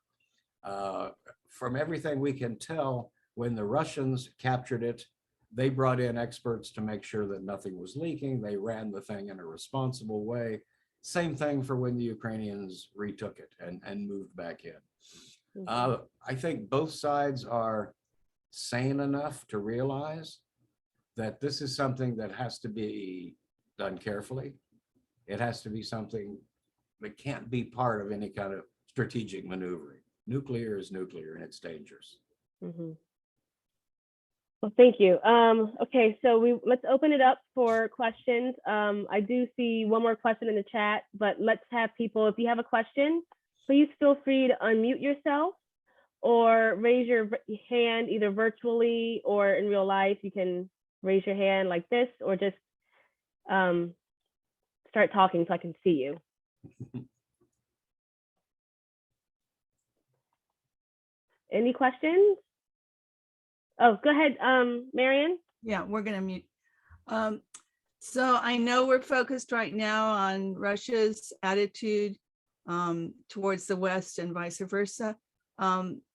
From everything we can tell, when the Russians captured it, they brought in experts to make sure that nothing was leaking. They ran the thing in a responsible way. Same thing for when the Ukrainians retook it and moved back in. I think both sides are sane enough to realize that this is something that has to be done carefully. It has to be something that can't be part of any kind of strategic maneuvering. Nuclear is nuclear and it's dangerous. Well, thank you. Okay, so let's open it up for questions. I do see one more question in the chat, but let's have people, if you have a question, please feel free to unmute yourself or raise your hand either virtually or in real life. You can raise your hand like this or just start talking so I can see you. Any questions? Oh, go ahead, Marian. Yeah, we're going to mute. So I know we're focused right now on Russia's attitude towards the West and vice versa.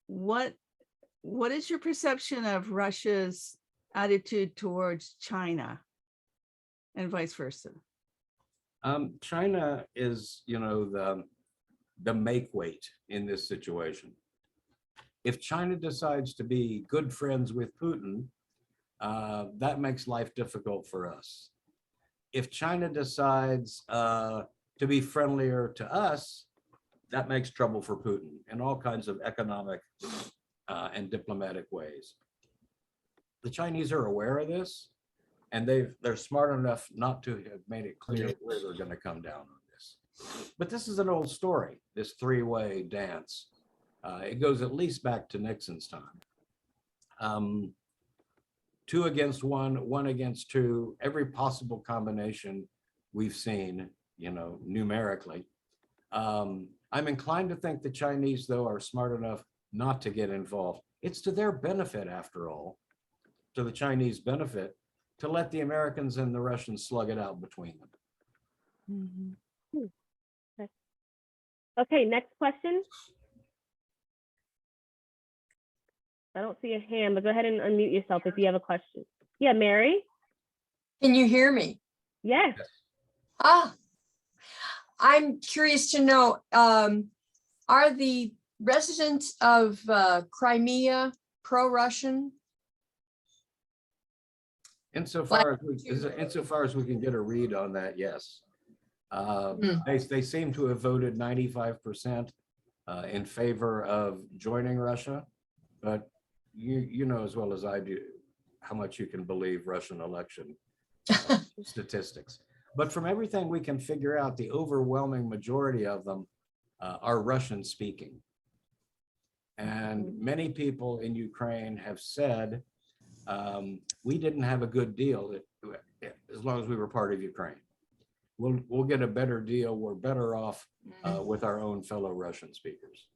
What is your perception of Russia's attitude towards China and vice versa? China is, the make weight in this situation. If China decides to be good friends with Putin, that makes life difficult for us. If China decides to be friendlier to us, that makes trouble for Putin in all kinds of economic and diplomatic ways. The Chinese are aware of this, and they're smart enough not to have made it clear where they're going to come down on this. But this is an old story, this three-way dance. It goes at least back to Nixon's time. 2 against 1, 1 against 2, every possible combination we've seen, numerically. I'm inclined to think the Chinese, though, are smart enough not to get involved. It's to their benefit, after all, to the Chinese benefit, to let the Americans and the Russians slug it out between them. Okay, next question. I don't see a hand, but go ahead and unmute yourself if you have a question. Yeah, Mary? Can you hear me? Yes. I'm curious to know, are the residents of Crimea pro-Russian? Insofar as we can get a read on that, yes. They seem to have voted 95% in favor of joining Russia, but you know as well as I do how much you can believe Russian election statistics. But from everything we can figure out, the overwhelming majority of them are Russian speaking. And many people in Ukraine have said, we didn't have a good deal as long as we were part of Ukraine. We'll get a better deal. We're better off with our own fellow Russian speakers.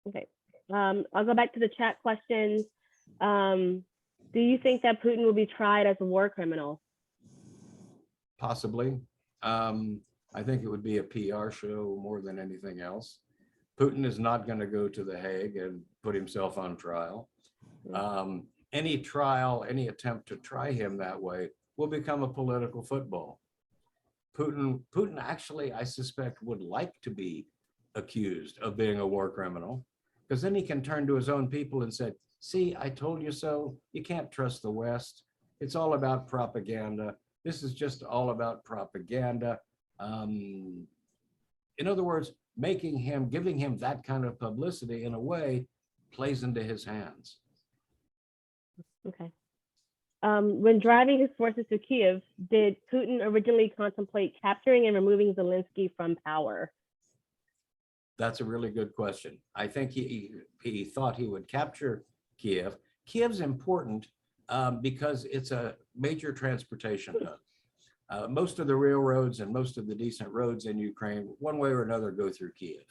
Okay, I'll go back to the chat questions. Do you think that Putin will be tried as a war criminal? Possibly. I think it would be a PR show more than anything else. Putin is not going to go to The Hague and put himself on trial. Any trial, any attempt to try him that way will become a political football. Putin actually, I suspect, would like to be accused of being a war criminal, because then he can turn to his own people and say, see, I told you so. You can't trust the West. It's all about propaganda. This is just all about propaganda. In other words, giving him that kind of publicity in a way plays into his hands. Okay. When driving his forces to Kiev, did Putin originally contemplate capturing and removing Zelensky from power? That's a really good question. I think he thought he would capture Kiev. Kiev's important because it's a major transportation hub. Most of the railroads and most of the decent roads in Ukraine, one way or another, go through Kiev.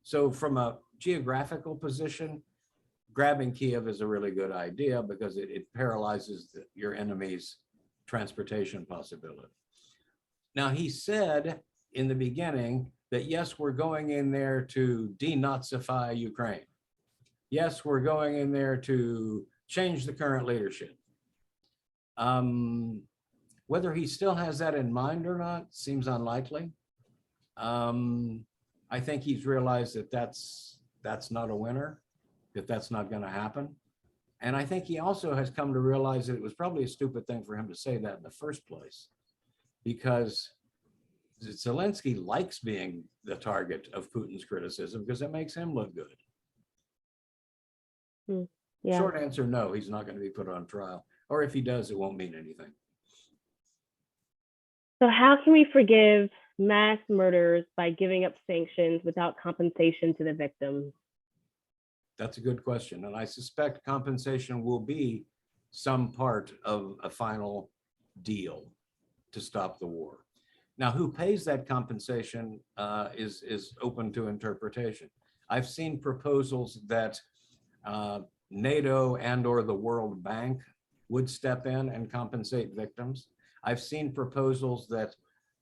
So from a geographical position, grabbing Kiev is a really good idea because it paralyzes your enemy's transportation possibility. Now, he said in the beginning that, yes, we're going in there to denazify Ukraine. Yes, we're going in there to change the current leadership. Whether he still has that in mind or not seems unlikely. I think he's realized that that's not a winner, that's not going to happen. And I think he also has come to realize that it was probably a stupid thing for him to say that in the first place, because Zelensky likes being the target of Putin's criticism because it makes him look good. Yeah. Short answer, no, he's not going to be put on trial. Or if he does, it won't mean anything. So how can we forgive mass murders by giving up sanctions without compensation to the victims? That's a good question. And I suspect compensation will be some part of a final deal to stop the war. Now, who pays that compensation is open to interpretation. I've seen proposals that NATO and/or the World Bank would step in and compensate victims. I've seen proposals that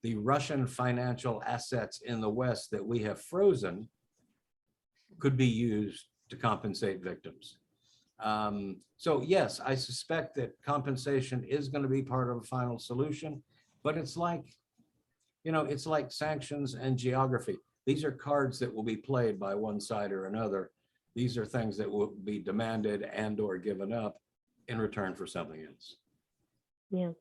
the Russian financial assets in the West that we have frozen could be used to compensate victims. So yes, I suspect that compensation is going to be part of a final solution, but it's like, it's like sanctions and geography. These are cards that will be played by one side or another. These are things that will be demanded and/or given up in return for something else. Yeah.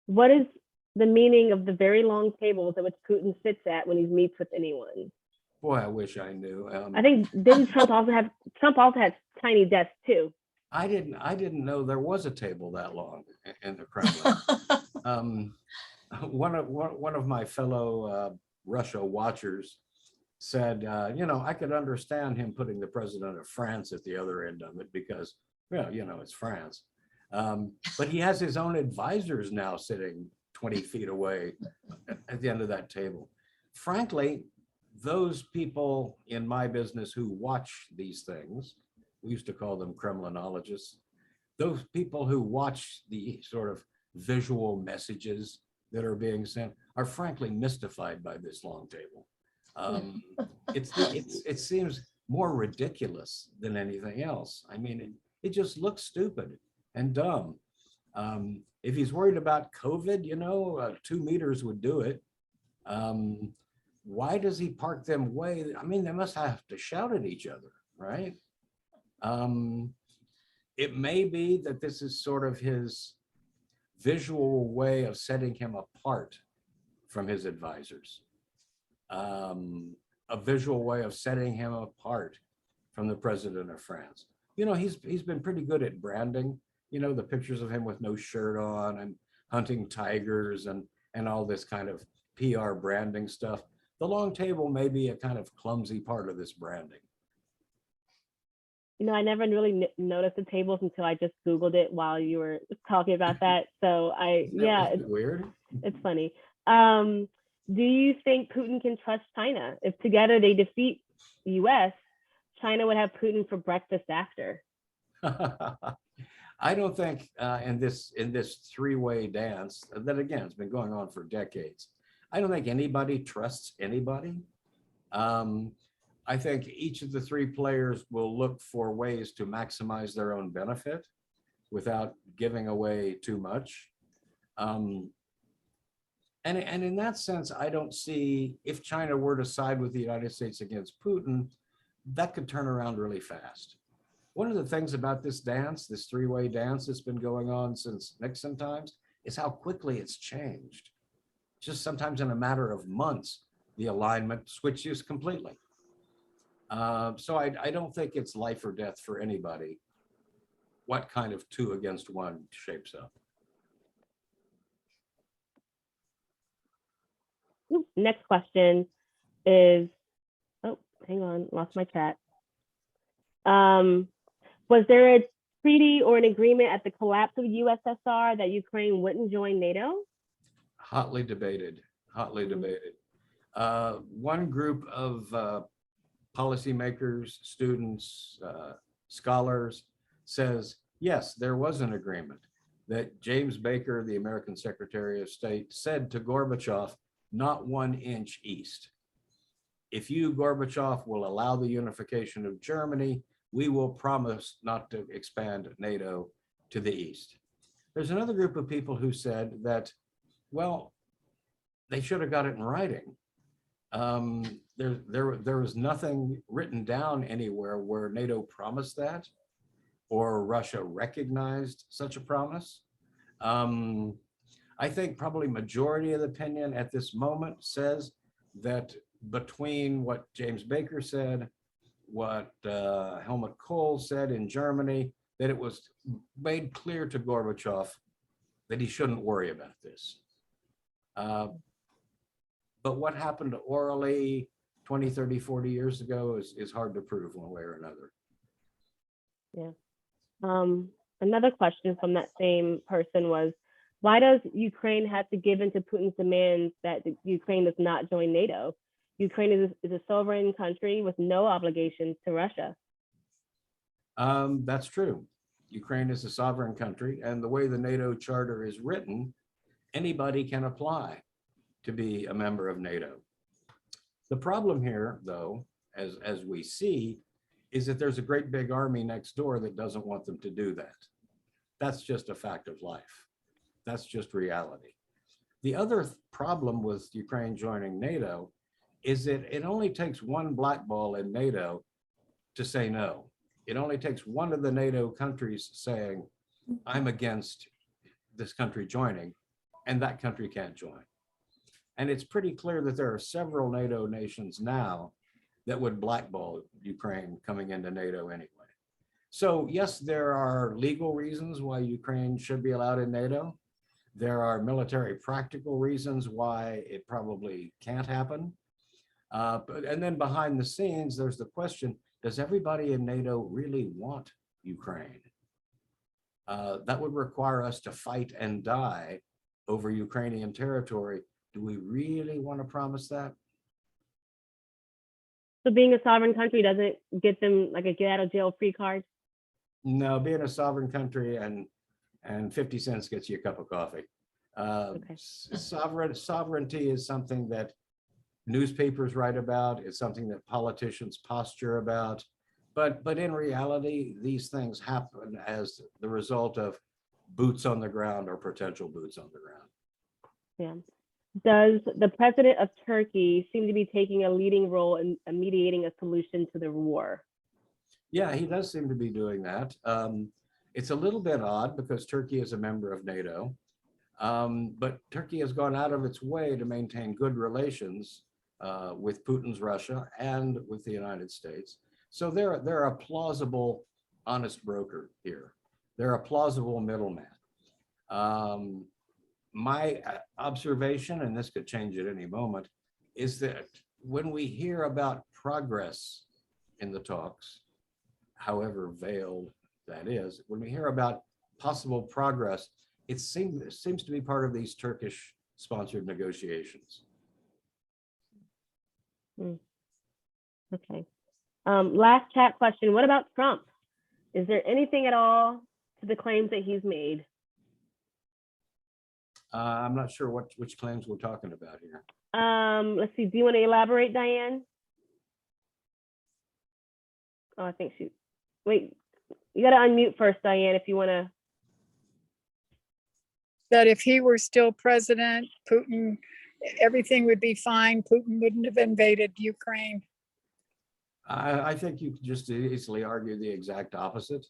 What is the meaning of the very long tables at which Putin sits at when he meets with anyone? Boy, I wish I knew. I think didn't Trump also has tiny desks too? I didn't know there was a table that long in the Kremlin. One of my fellow Russia watchers said, I could understand him putting the president of France at the other end of it because, it's France. But he has his own advisors now sitting 20 feet away at the end of that table. Frankly, those people in my business who watch these things, we used to call them Kremlinologists, those people who watch the sort of visual messages that are being sent are frankly mystified by this long table. It seems more ridiculous than anything else. I mean, it just looks stupid and dumb. If he's worried about COVID, 2 meters would do it. Why does he park them way? I mean, they must have to shout at each other, right? It may be that this is sort of his visual way of setting him apart from his advisors. A visual way of setting him apart from the president of France. He's been pretty good at branding, the pictures of him with no shirt on and hunting tigers and all this kind of PR branding stuff. The long table may be a kind of clumsy part of this branding. I never really noticed the tables until I just Googled it while you were talking about that. So it's weird. It's funny. Do you think Putin can trust China? If together they defeat the US, China would have Putin for breakfast after. I don't think in this three-way dance that, again, has been going on for decades, I don't think anybody trusts anybody. I think each of the three players will look for ways to maximize their own benefit without giving away too much. And in that sense, I don't see, if China were to side with the United States against Putin, that could turn around really fast. One of the things about this dance, this three-way dance that's been going on since Nixon times, is how quickly it's changed. Just sometimes in a matter of months, the alignment switches completely. So I don't think it's life or death for anybody what kind of 2 against 1 shapes up. Next question is, oh, hang on, lost my chat. Was there a treaty or an agreement at the collapse of the USSR that Ukraine wouldn't join NATO? Hotly debated, hotly debated. One group of policymakers, students, scholars says, yes, there was an agreement that James Baker, the American Secretary of State, said to Gorbachev, not 1 inch east. If you, Gorbachev, will allow the unification of Germany, we will promise not to expand NATO to the east. There's another group of people who said that, well, they should have got it in writing. There was nothing written down anywhere where NATO promised that or Russia recognized such a promise. I think probably majority of the opinion at this moment says that between what James Baker said, what Helmut Kohl said in Germany, that it was made clear to Gorbachev that he shouldn't worry about this. But what happened orally 20, 30, 40 years ago is hard to prove one way or another. Yeah. Another question from that same person was, why does Ukraine have to give in to Putin's demands that Ukraine does not join NATO? Ukraine is a sovereign country with no obligations to Russia. That's true. Ukraine is a sovereign country, and the way the NATO charter is written, anybody can apply to be a member of NATO. The problem here, though, as we see, is that there's a great big army next door that doesn't want them to do that. That's just a fact of life. That's just reality. The other problem with Ukraine joining NATO is that it only takes one blackball in NATO to say no. It only takes one of the NATO countries saying, I'm against this country joining, and that country can't join. And it's pretty clear that there are several NATO nations now that would blackball Ukraine coming into NATO anyway. So yes, there are legal reasons why Ukraine should be allowed in NATO. There are military practical reasons why it probably can't happen. And then behind the scenes, there's the question, does everybody in NATO really want Ukraine? That would require us to fight and die over Ukrainian territory. Do we really want to promise that? So being a sovereign country doesn't get them like a get out of jail free card? No, being a sovereign country and 50 cents gets you a cup of coffee. Okay. Sovereignty is something that newspapers write about. It's something that politicians posture about. But in reality, these things happen as the result of boots on the ground or potential boots on the ground. Yeah. Does the president of Turkey seem to be taking a leading role in mediating a solution to the war? Yeah, he does seem to be doing that. It's a little bit odd because Turkey is a member of NATO, but Turkey has gone out of its way to maintain good relations with Putin's Russia and with the United States. So they're a plausible, honest broker here. They're a plausible middleman. My observation, and this could change at any moment, is that when we hear about progress in the talks, however veiled that is, when we hear about possible progress, it seems to be part of these Turkish-sponsored negotiations. Okay. Last chat question. What about Trump? Is there anything at all to the claims that he's made? I'm not sure which claims we're talking about here. Let's see. Do you want to elaborate, Diane? Oh, I think she. Wait, you got to unmute first, Diane, if you want to. That if he were still president, Putin, everything would be fine. Putin wouldn't have invaded Ukraine. I think you could just easily argue the exact opposite,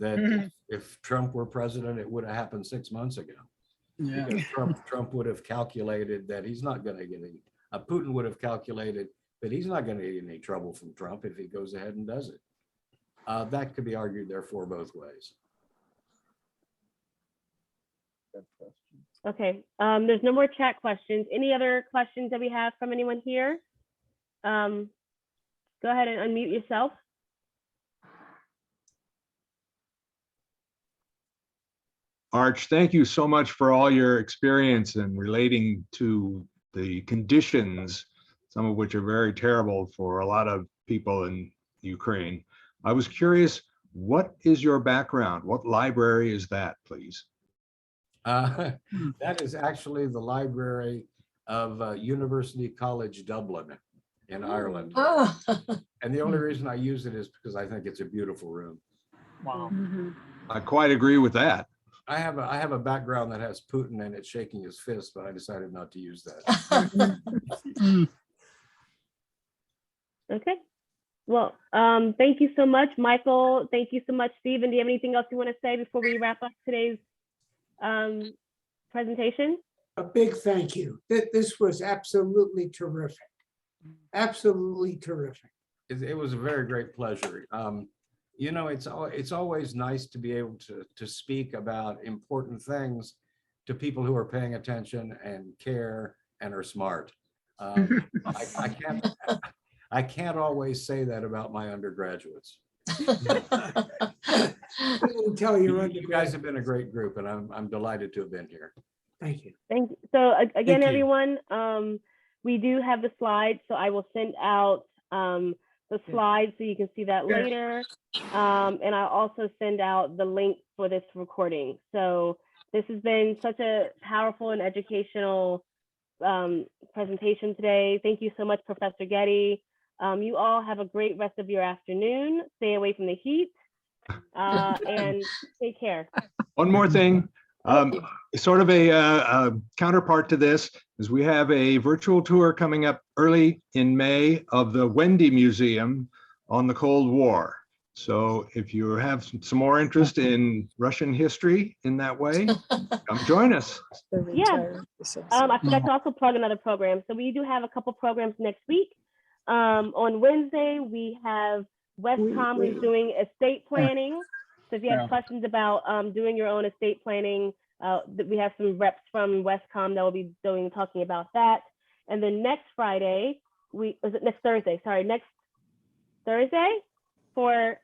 that if Trump were president, it would have happened 6 months ago. Yeah. Because Trump would have calculated that he's not going to get any, Putin would have calculated that he's not going to get any trouble from Trump if he goes ahead and does it. That could be argued, therefore, both ways. Okay. There's no more chat questions. Any other questions that we have from anyone here? Go ahead and unmute yourself. Arch, thank you so much for all your experience in relating to the conditions, some of which are very terrible for a lot of people in Ukraine. I was curious, what is your background? What library is that, please? That is actually the library of University College Dublin in Ireland. Oh, And the only reason I use it is because I think it's a beautiful room. Wow. I quite agree with that. I have a background that has Putin and it's shaking his fist, but I decided not to use that. Okay. Well, thank you so much, Michael. Thank you so much, Stephen. Do you have anything else you want to say before we wrap up today's presentation? A big thank you. This was absolutely terrific. Absolutely terrific. It was a very great pleasure. You know, it's always nice to be able to speak about important things to people who are paying attention and care and are smart. I can't always say that about my undergraduates. I didn't tell you. You guys have been a great group, and I'm delighted to have been here. Thank you. Thank you. So again, Thank you. everyone, we do have the slides, so I will send out the slides so you can see that later. And I'll also send out the link for this recording. So this has been such a powerful and educational presentation today. Thank you so much, Professor Getty. You all have a great rest of your afternoon. Stay away from the heat and take care. One more thing, sort of a counterpart to this is we have a virtual tour coming up early in May of the Wendy Museum on the Cold War. So if you have some more interest in Russian history in that way, come join us. Yeah. I forgot to also plug another program. So we do have a couple programs next week. On Wednesday, we have Westcom who's doing estate planning. So if you have questions about doing your own estate planning, we have some reps from Westcom that will be talking about that. And then next Thursday for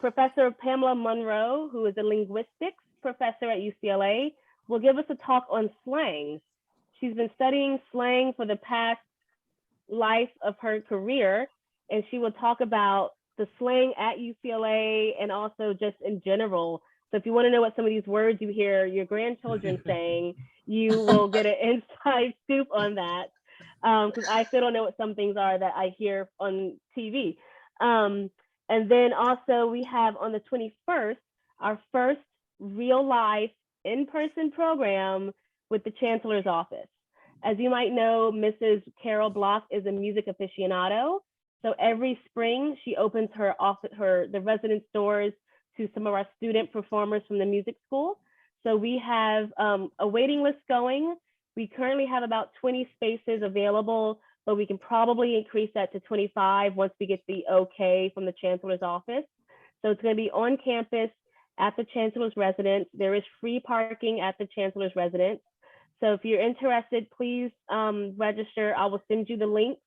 Professor Pamela Monroe, who is a linguistics professor at UCLA, will give us a talk on slang. She's been studying slang for the past life of her career, and she will talk about the slang at UCLA and also just in general. So if you want to know what some of these words you hear your grandchildren saying, you will get an inside scoop on that. Because I still don't know what some things are that I hear on TV. And then also we have on the 21st, our first real life in-person program with the Chancellor's office. As you might know, Mrs. Carol Block is a music aficionado. So every spring she opens the residence doors to some of our student performers from the music school. So we have a waiting list going. We currently have about 20 spaces available, but we can probably increase that to 25 once we get the okay from the Chancellor's office. So it's going to be on campus at the Chancellor's residence. There is free parking at the Chancellor's residence. So if you're interested, please register. I will send you the link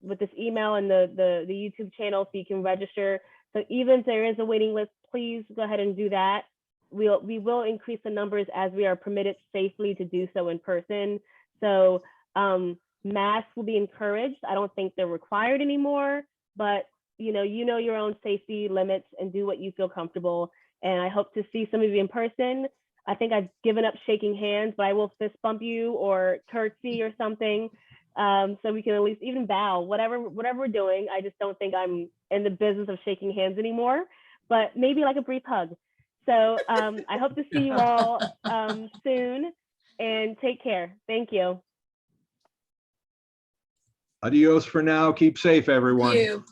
with this email and the YouTube channel so you can register. So even if there is a waiting list, please go ahead and do that. We will increase the numbers as we are permitted safely to do so in person. So masks will be encouraged. I don't think they're required anymore, but you know your own safety limits and do what you feel comfortable. And I hope to see some of you in person. I think I've given up shaking hands, but I will fist bump you or curtsy or something. So we can at least even bow, whatever we're doing. I just don't think I'm in the business of shaking hands anymore, but maybe like a brief hug. So I hope to see you all soon, and take care. Thank you. Adios for now. Keep safe, everyone. You.